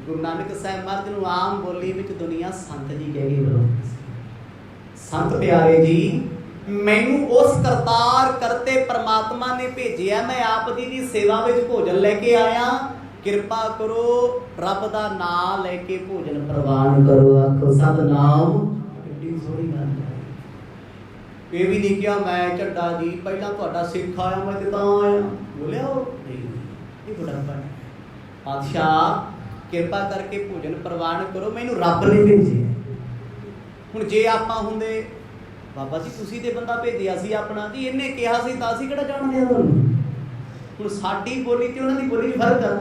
ਗੁਰੂ ਨਾਨਕ ਸਾਹਿਬ ਮਹਾਰਾਜ ਨੂੰ ਆਮ ਬੋਲੀ ਵਿੱਚ ਦੁਨੀਆ ਸੰਤ ਜੀ ਕਹਿ ਕੇ ਬੁਲਾਉਂਦੀ ਸੀ। ਸੰਤ ਪਿਆਰੇ ਜੀ, ਮੈਨੂੰ ਉਸ ਕਰਤਾਰ ਕਰਤੇ ਪ੍ਰਮਾਤਮਾ ਨੇ ਭੇਜਿਆ, ਮੈਂ ਆਪ ਜੀ ਦੀ ਸੇਵਾ ਵਿੱਚ ਭੋਜਨ ਲੈ ਕੇ ਆਇਆ। ਕਿਰਪਾ ਕਰੋ, ਰੱਬ ਦਾ ਨਾਮ ਲੈ ਕੇ ਭੋਜਨ ਪ੍ਰਵਾਨ ਕਰੋ। ਆਖੋ ਸਤਿਨਾਮ। ਕਿੰਨੀ ਸੋਹਣੀ ਗੱਲ ਹੈ। ਇਹ ਵੀ ਨਹੀਂ ਕਿਹਾ ਮੈਂ ਝੰਡਾ ਜੀ ਪਹਿਲਾਂ ਤੁਹਾਡਾ ਸਿੱਖ ਆਇਆ, ਮੈਂ ਤੇ ਤਾਂ ਆਇਆ। ਬੋਲਿਆ ਉਹ ਨਹੀਂ, ਇਹ ਬੁਢਾਪਾ ਹੈ। ਪਾਤਸ਼ਾਹ ਕਿਰਪਾ ਕਰਕੇ ਭੋਜਨ ਪ੍ਰਵਾਨ ਕਰੋ, ਮੈਨੂੰ ਰੱਬ ਨੇ ਭੇਜਿਆ। ਹੁਣ ਜੇ ਆਪਾਂ ਹੁੰਦੇ ਬਾਬਾ ਜੀ ਤੁਸੀਂ ਤੇ ਬੰਦਾ ਭੇਜਿਆ ਸੀ ਆਪਣਾ ਜੀ, ਇਹਨੇ ਕਿਹਾ ਸੀ ਤਾਂ ਅਸੀਂ ਕਿਹੜਾ ਜਾਣਦੇ ਹਾਂ ਤੁਹਾਨੂੰ। ਹੁਣ ਸਾਡੀ ਬੋਲੀ ਤੇ ਉਹਨਾਂ ਦੀ ਬੋਲੀ 'ਚ ਫਰਕ ਆ।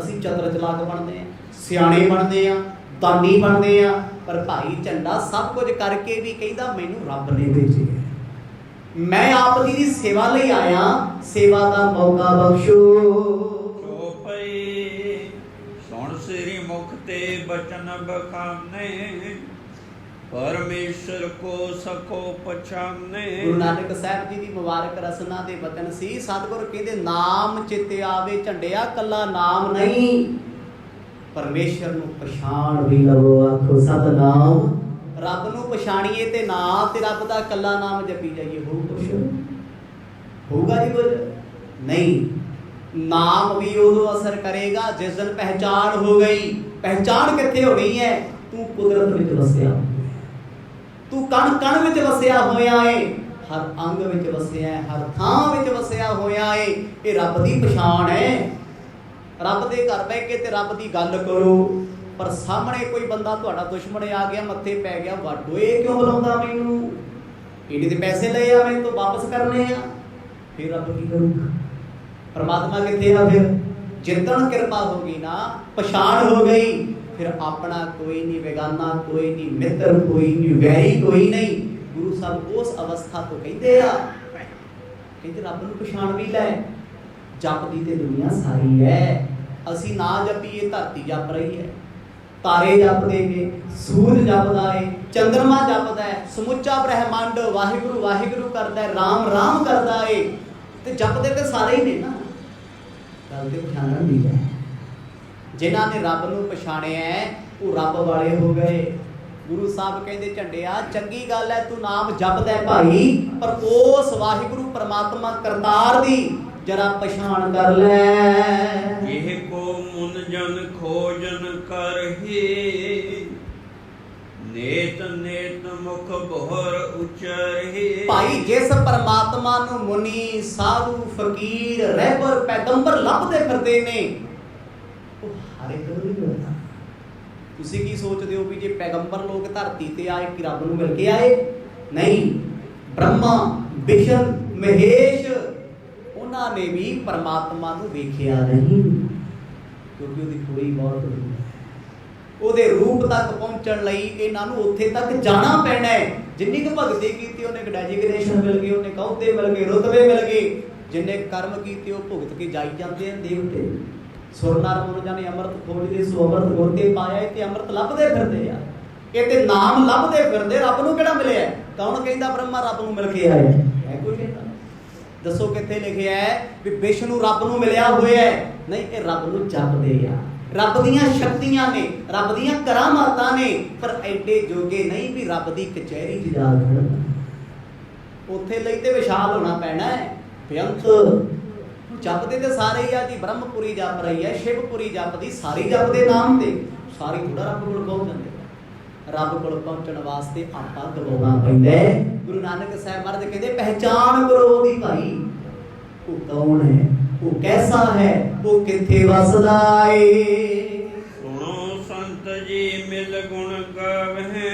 ਅਸੀਂ ਚਤਰ ਚਲਾਕ ਬਣਦੇ ਆ, ਸਿਆਣੇ ਬਣਦੇ ਆ, ਦਾਨੀ ਬਣਦੇ ਆ, ਪਰ ਭਾਈ ਝੰਡਾ ਸਭ ਕੁਝ ਕਰਕੇ ਵੀ ਕਹਿੰਦਾ ਮੈਨੂੰ ਰੱਬ ਨੇ ਭੇਜਿਆ, ਮੈਂ ਆਪ ਜੀ ਦੀ ਸੇਵਾ ਲਈ ਆਇਆ, ਸੇਵਾ ਦਾ ਮੌਕਾ ਬਖਸ਼ੋ। ਚੋਪਈ ਸੁਣ ਸ੍ਰੀ ਮੁਖ ਤੇ ਬਚਨ ਬਖਾਨੇ, ਪਰਮੇਸ਼ਰ ਕੋ ਸਕੋ ਪਛਾਨੇ। ਗੁਰੂ ਨਾਨਕ ਸਾਹਿਬ ਜੀ ਦੀ ਮੁਬਾਰਕ ਰਸਨਾ ਦੇ ਬਚਨ ਸੀ। ਸਤਿਗੁਰ ਕਹਿੰਦੇ ਨਾਮ ਚਿੱਤ ਆਵੇ ਝੰਡਿਆ, ਕੱਲਾ ਨਾਮ ਨਹੀਂ ਪਰਮੇਸ਼ਰ ਨੂੰ ਪਛਾਣ ਵੀ ਲਵੋ। ਆਖੋ ਸਤਿਨਾਮ। ਰੱਬ ਨੂੰ ਪਛਾਣੀਏ ਤੇ ਨਾ ਤੇ ਰੱਬ ਦਾ ਕੱਲਾ ਨਾਮ ਜਪੀ ਜਾਈਏ, ਹੋਊ ਕੁਛ? ਹੋਊਗਾ ਜੀ ਕੁਝ ਨਹੀਂ। ਨਾਮ ਵੀ ਉਦੋਂ ਅਸਰ ਕਰੇਗਾ ਜਿਸ ਦਿਨ ਪਹਿਚਾਣ ਹੋ ਗਈ। ਪਹਿਚਾਣ ਕਿੱਥੇ ਹੋਣੀ ਹੈ? ਤੂੰ ਕੁਦਰਤ ਵਿੱਚ ਵਸਿਆ, ਤੂੰ ਕਣ ਕਣ ਵਿੱਚ ਵਸਿਆ ਹੋਇਆ ਏ, ਹਰ ਅੰਗ ਵਿੱਚ ਵਸਿਆ ਹੈ, ਹਰ ਥਾਂ ਵਿੱਚ ਵਸਿਆ ਹੋਇਆ ਏ। ਇਹ ਰੱਬ ਦੀ ਪਛਾਣ ਹੈ। ਰੱਬ ਦੇ ਘਰ ਬਹਿ ਕੇ ਤੇ ਰੱਬ ਦੀ ਗੱਲ ਕਰੋ, ਪਰ ਸਾਹਮਣੇ ਕੋਈ ਬੰਦਾ ਤੁਹਾਡਾ ਦੁਸ਼ਮਣ ਆ ਗਿਆ, ਮੱਥੇ ਪੈ ਗਿਆ, ਵਾਡੋ ਇਹ ਕਿਉਂ ਬੁਲਾਉਂਦਾ ਮੈਨੂੰ, ਇਹਨੇ ਤੇ ਪੈਸੇ ਲਏ ਆ ਮੈਨੂੰ ਤੋਂ ਵਾਪਸ ਕਰਨੇ ਆ, ਫਿਰ ਰੱਬ ਕੀ ਕਰੂਗਾ? ਪਰਮਾਤਮਾ ਕਿੱਥੇ ਆ? ਫਿਰ ਜਿੱਦਣ ਕਿਰਪਾ ਹੋ ਗਈ ਨਾ, ਪਛਾਣ ਹੋ ਗਈ, ਫਿਰ ਆਪਣਾ ਕੋਈ ਨਹੀਂ, ਬੇਗਾਨਾ ਕੋਈ ਨਹੀਂ, ਮਿੱਤਰ ਕੋਈ ਨਹੀਂ, ਵੈਰੀ ਕੋਈ ਨਹੀਂ। ਗੁਰੂ ਸਾਹਿਬ ਉਸ ਅਵਸਥਾ ਤੋਂ ਕਹਿੰਦੇ ਆ, ਕਹਿੰਦੇ ਰੱਬ ਨੂੰ ਪਛਾਣ ਵੀ ਲੈ। ਜਪਦੀ ਤੇ ਦੁਨੀਆ ਸਾਰੀ ਹੈ, ਅਸੀਂ ਨਾ ਜਪੀਏ ਧਰਤੀ ਜਪ ਰਹੀ ਹੈ, ਤਾਰੇ ਜਪਦੇ ਨੇ, ਸੂਰਜ ਜਪਦਾ ਏ, ਚੰਦਰਮਾ ਜਪਦਾ ਹੈ, ਸਮੁੱਚਾ ਬ੍ਰਹਿਮੰਡ ਵਾਹਿਗੁਰੂ ਵਾਹਿਗੁਰੂ ਕਰਦਾ ਹੈ, ਰਾਮ ਰਾਮ ਕਰਦਾ ਏ, ਤੇ ਜਪਦੇ ਤੇ ਸਾਰੇ ਹੀ ਨੇ ਨਾ। ਗੱਲ ਤੇ ਪਛਾਣਨ ਦੀ ਹੈ। ਜਿਨ੍ਹਾਂ ਨੇ ਰੱਬ ਨੂੰ ਪਛਾਣਿਆ ਉਹ ਰੱਬ ਵਾਲੇ ਹੋ ਗਏ। ਗੁਰੂ ਸਾਹਿਬ ਕਹਿੰਦੇ ਝੰਡਿਆ ਚੰਗੀ ਗੱਲ ਹੈ ਤੂੰ ਨਾਮ ਜਪਦਾ ਭਾਈ, ਪਰ ਉਸ ਵਾਹਿਗੁਰੂ ਪਰਮਾਤਮਾ ਕਰਤਾਰ ਦੀ ਜਰਾ ਪਛਾਣ ਕਰ ਲੈ। ਇਹ ਕੋ ਮੁਨ ਜਨ ਖੋਜਨ ਕਰਹੀ, ਨੇਤ ਨੇਤ ਮੁਖ ਬੋਹਰ ਉਚਰਹੀ। ਭਾਈ ਜਿਸ ਪਰਮਾਤਮਾ ਨੂੰ ਮੁਨੀ ਸਾਧੂ ਫਕੀਰ ਰਹਿਬਰ ਪੈਗੰਬਰ ਲੱਭਦੇ ਫਿਰਦੇ ਨੇ, ਉਹ ਹਰ ਇੱਕ ਨੂੰ ਨਹੀਂ ਮਿਲਦਾ। ਤੁਸੀਂ ਕੀ ਸੋਚਦੇ ਹੋ ਵੀ ਜੇ ਪੈਗੰਬਰ ਲੋਕ ਧਰਤੀ ਤੇ ਆਏ ਕਿ ਰੱਬ ਨੂੰ ਮਿਲ ਕੇ ਆਏ? ਨਹੀਂ, ਬ੍ਰਹਮਾ ਵਿਸ਼ਨ ਮਹੇਸ਼ ਉਹਨਾਂ ਨੇ ਵੀ ਪਰਮਾਤਮਾ ਨੂੰ ਵੇਖਿਆ ਨਹੀਂ, ਕਿਉਂਕਿ ਉਹਦੀ ਥੋੜੀ ਬਹੁਤ ਹੋਈ। ਉਹਦੇ ਰੂਪ ਤੱਕ ਪਹੁੰਚਣ ਲਈ ਇਹਨਾਂ ਨੂੰ ਉੱਥੇ ਤੱਕ ਜਾਣਾ ਪੈਣਾ ਹੈ। ਜਿੰਨੀ ਕੁ ਭਗਤੀ ਕੀਤੀ ਉਹਨੇ ਡੈਜਿਗਨੇਸ਼ਨ ਮਿਲ ਗਈ, ਉਹਨੇ ਅਹੁਦੇ ਮਿਲ ਗਏ, ਰੁਤਬੇ ਮਿਲ ਗਏ। ਜਿੰਨੇ ਕਰਮ ਕੀਤੇ ਉਹ ਭੁਗਤ ਕੇ ਜਾਈ ਜਾਂਦੇ ਆ ਦੇਵਤੇ। ਸੁਰ ਨਰ ਮਨੁਜਾਂ ਨੇ ਅੰਮ੍ਰਿਤ ਖੋਜਦੇ ਸੋ ਅੰਮ੍ਰਿਤ ਗੁਰ ਤੇ ਪਾਇਆ, ਤੇ ਅੰਮ੍ਰਿਤ ਲੱਭਦੇ ਫਿਰਦੇ ਆ, ਇਹ ਤੇ ਨਾਮ ਲੱਭਦੇ ਫਿਰਦੇ। ਰੱਬ ਨੂੰ ਕਿਹੜਾ ਮਿਲਿਆ? ਕੌਣ ਕਹਿੰਦਾ ਬ੍ਰਹਮਾ ਰੱਬ ਨੂੰ ਮਿਲ ਕੇ ਆਇਆ ਹੈ? ਕੋਈ ਕਹਿੰਦਾ? ਦੱਸੋ ਕਿੱਥੇ ਲਿਖਿਆ ਹੈ ਵੀ ਵਿਸ਼ਨੂੰ ਰੱਬ ਨੂੰ ਮਿਲਿਆ ਹੋਇਆ ਹੈ? ਨਹੀਂ, ਇਹ ਰੱਬ ਨੂੰ ਜਪਦੇ ਆ। ਰੱਬ ਦੀਆਂ ਸ਼ਕਤੀਆਂ ਨੇ, ਰੱਬ ਦੀਆਂ ਕਰਾਮਾਤਾਂ ਨੇ, ਪਰ ਐਡੇ ਜੋਗੇ ਨਹੀਂ ਵੀ ਰੱਬ ਦੀ ਕਚਹਿਰੀ 'ਚ ਜਾ ਖੜਨ। ਉੱਥੇ ਲਈ ਤੇ ਵਿਸ਼ਾਲ ਹੋਣਾ ਪੈਣਾ ਹੈ। ਬੇਅੰਤ ਜਪਦੇ ਤੇ ਸਾਰੇ ਹੀ ਆ ਜੀ। ਬ੍ਰਹਮਪੁਰੀ ਜਪ ਰਹੀ ਹੈ, ਸ਼ਿਵਪੁਰੀ ਜਪਦੀ, ਸਾਰੀ ਜਪਦੇ ਨਾਮ ਤੇ, ਸਾਰੀ ਥੋੜਾ ਰੱਬ ਕੋਲ ਪਹੁੰਚ ਜਾਂਦੇ। ਰੱਬ ਕੋਲ ਪਹੁੰਚਣ ਵਾਸਤੇ ਆਪਾਂ ਗਵਾਉਣਾ ਪੈਂਦਾ। ਗੁਰੂ ਨਾਨਕ ਸਾਹਿਬ ਮਹਾਰਾਜ ਕਹਿੰਦੇ ਪਹਿਚਾਨ ਕਰੋ ਉਹਦੀ ਭਾਈ, ਉਹ ਕੌਣ ਹੈ, ਉਹ ਕੈਸਾ ਹੈ, ਉਹ ਕਿੱਥੇ ਵਸਦਾ ਏ। ਸੁਣੋ ਸੰਤ ਜੀ ਮਿਲ ਗੁਣ ਗਾਵਹਿ,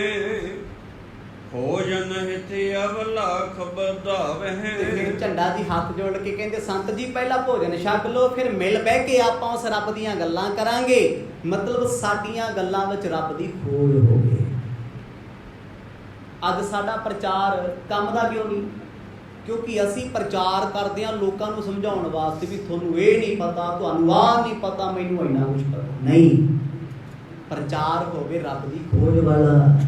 ਭੋਜਨ ਹਿਤ ਅਵਲਾਖ ਬਧਾਵਹਿ। ਤੇ ਫਿਰ ਝੰਡਾ ਦੀ ਹੱਥ ਜੋੜ ਕੇ ਕਹਿੰਦੇ ਸੰਤ ਜੀ ਪਹਿਲਾਂ ਭੋਜਨ ਛਕ ਲਓ, ਫਿਰ ਮਿਲ ਬਹਿ ਕੇ ਆਪਾਂ ਉਸ ਰੱਬ ਦੀਆਂ ਗੱਲਾਂ ਕਰਾਂਗੇ। ਮਤਲਬ ਸਾਡੀਆਂ ਗੱਲਾਂ ਵਿੱਚ ਰੱਬ ਦੀ ਖੋਜ ਹੋਵੇ। ਅੱਜ ਸਾਡਾ ਪ੍ਰਚਾਰ ਕੰਮ ਦਾ ਕਿਉਂ ਨਹੀਂ? ਕਿਉਂਕਿ ਅਸੀਂ ਪ੍ਰਚਾਰ ਕਰਦੇ ਹਾਂ ਲੋਕਾਂ ਨੂੰ ਸਮਝਾਉਣ ਵਾਸਤੇ ਵੀ ਤੁਹਾਨੂੰ ਇਹ ਨਹੀਂ ਪਤਾ, ਤੁਹਾਨੂੰ ਆਹ ਨਹੀਂ ਪਤਾ, ਮੈਨੂੰ ਇੰਨਾ ਕੁਝ ਪਤਾ ਨਹੀਂ। ਪ੍ਰਚਾਰ ਹੋਵੇ ਰੱਬ ਦੀ ਖੋਜ ਵਾਲਾ।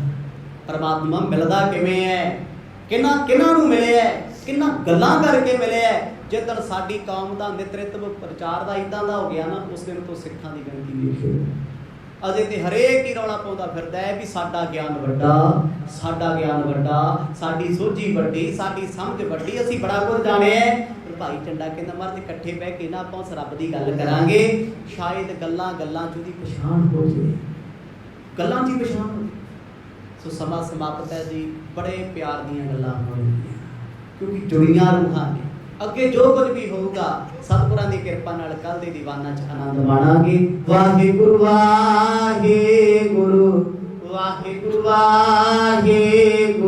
ਪਰਮਾਤਮਾ ਮਿਲਦਾ ਕਿਵੇਂ ਹੈ, ਕਿਹਨਾਂ ਕਿਹਨਾਂ ਨੂੰ ਮਿਲਿਆ, ਕਿਹਨਾਂ ਗੱਲਾਂ ਕਰਕੇ ਮਿਲਿਆ। ਜਿੱਦਣ ਸਾਡੀ ਕੌਮ ਦਾ ਨੇਤ੍ਰਿਤਵ ਪ੍ਰਚਾਰ ਦਾ ਇਦਾਂ ਦਾ ਹੋ ਗਿਆ ਨਾ, ਉਸ ਦਿਨ ਤੋਂ ਸਿੱਖਾਂ ਦੀ ਗਿਣਤੀ ਵੇਖਿਓ। ਅਜੇ ਤੇ ਹਰੇਕ ਹੀ ਰੌਲਾ ਪਾਉਂਦਾ ਫਿਰਦਾ ਹੈ ਵੀ ਸਾਡਾ ਗਿਆਨ ਵੱਡਾ, ਸਾਡਾ ਗਿਆਨ ਵੱਡਾ, ਸਾਡੀ ਸੋਝੀ ਵੱਡੀ, ਸਾਡੀ ਸਮਝ ਵੱਡੀ, ਅਸੀਂ ਬੜਾ ਕੁਝ ਜਾਣਿਆ। ਪਰ ਭਾਈ ਝੰਡਾ ਕਹਿੰਦਾ ਮਹਾਰਾਜ ਇਕੱਠੇ ਬਹਿ ਕੇ ਨਾ ਆਪਾਂ ਉਸ ਰੱਬ ਦੀ ਗੱਲ ਕਰਾਂਗੇ, ਸ਼ਾਇਦ ਗੱਲਾਂ ਗੱਲਾਂ 'ਚ ਉਹਦੀ ਪਛਾਣ ਹੋ ਜਾਵੇ, ਗੱਲਾਂ 'ਚ ਹੀ ਪਛਾਣ ਹੋ। ਸੋ ਸਮਾਂ ਸਮਾਪਤ ਹੈ ਜੀ। ਬੜੇ ਪਿਆਰ ਦੀਆਂ ਗੱਲਾਂ ਹੋਣਗੀਆਂ ਕਿਉਂਕਿ ਜੁੜੀਆਂ ਰੂਹਾਂ ਨੇ। ਅੱਗੇ ਜੋ ਕੁਝ ਵੀ ਹੋਊਗਾ ਸਤਿਗੁਰਾਂ ਦੀ ਕਿਰਪਾ ਨਾਲ ਕੱਲ ਦੇ ਦੀਵਾਨਾਂ 'ਚ ਆਨੰਦ ਮਾਣਾਂਗੇ। ਵਾਹਿਗੁਰੂ ਵਾਹਿਗੁਰੂ ਵਾਹਿਗੁਰੂ ਵਾਹਿਗੁਰੂ।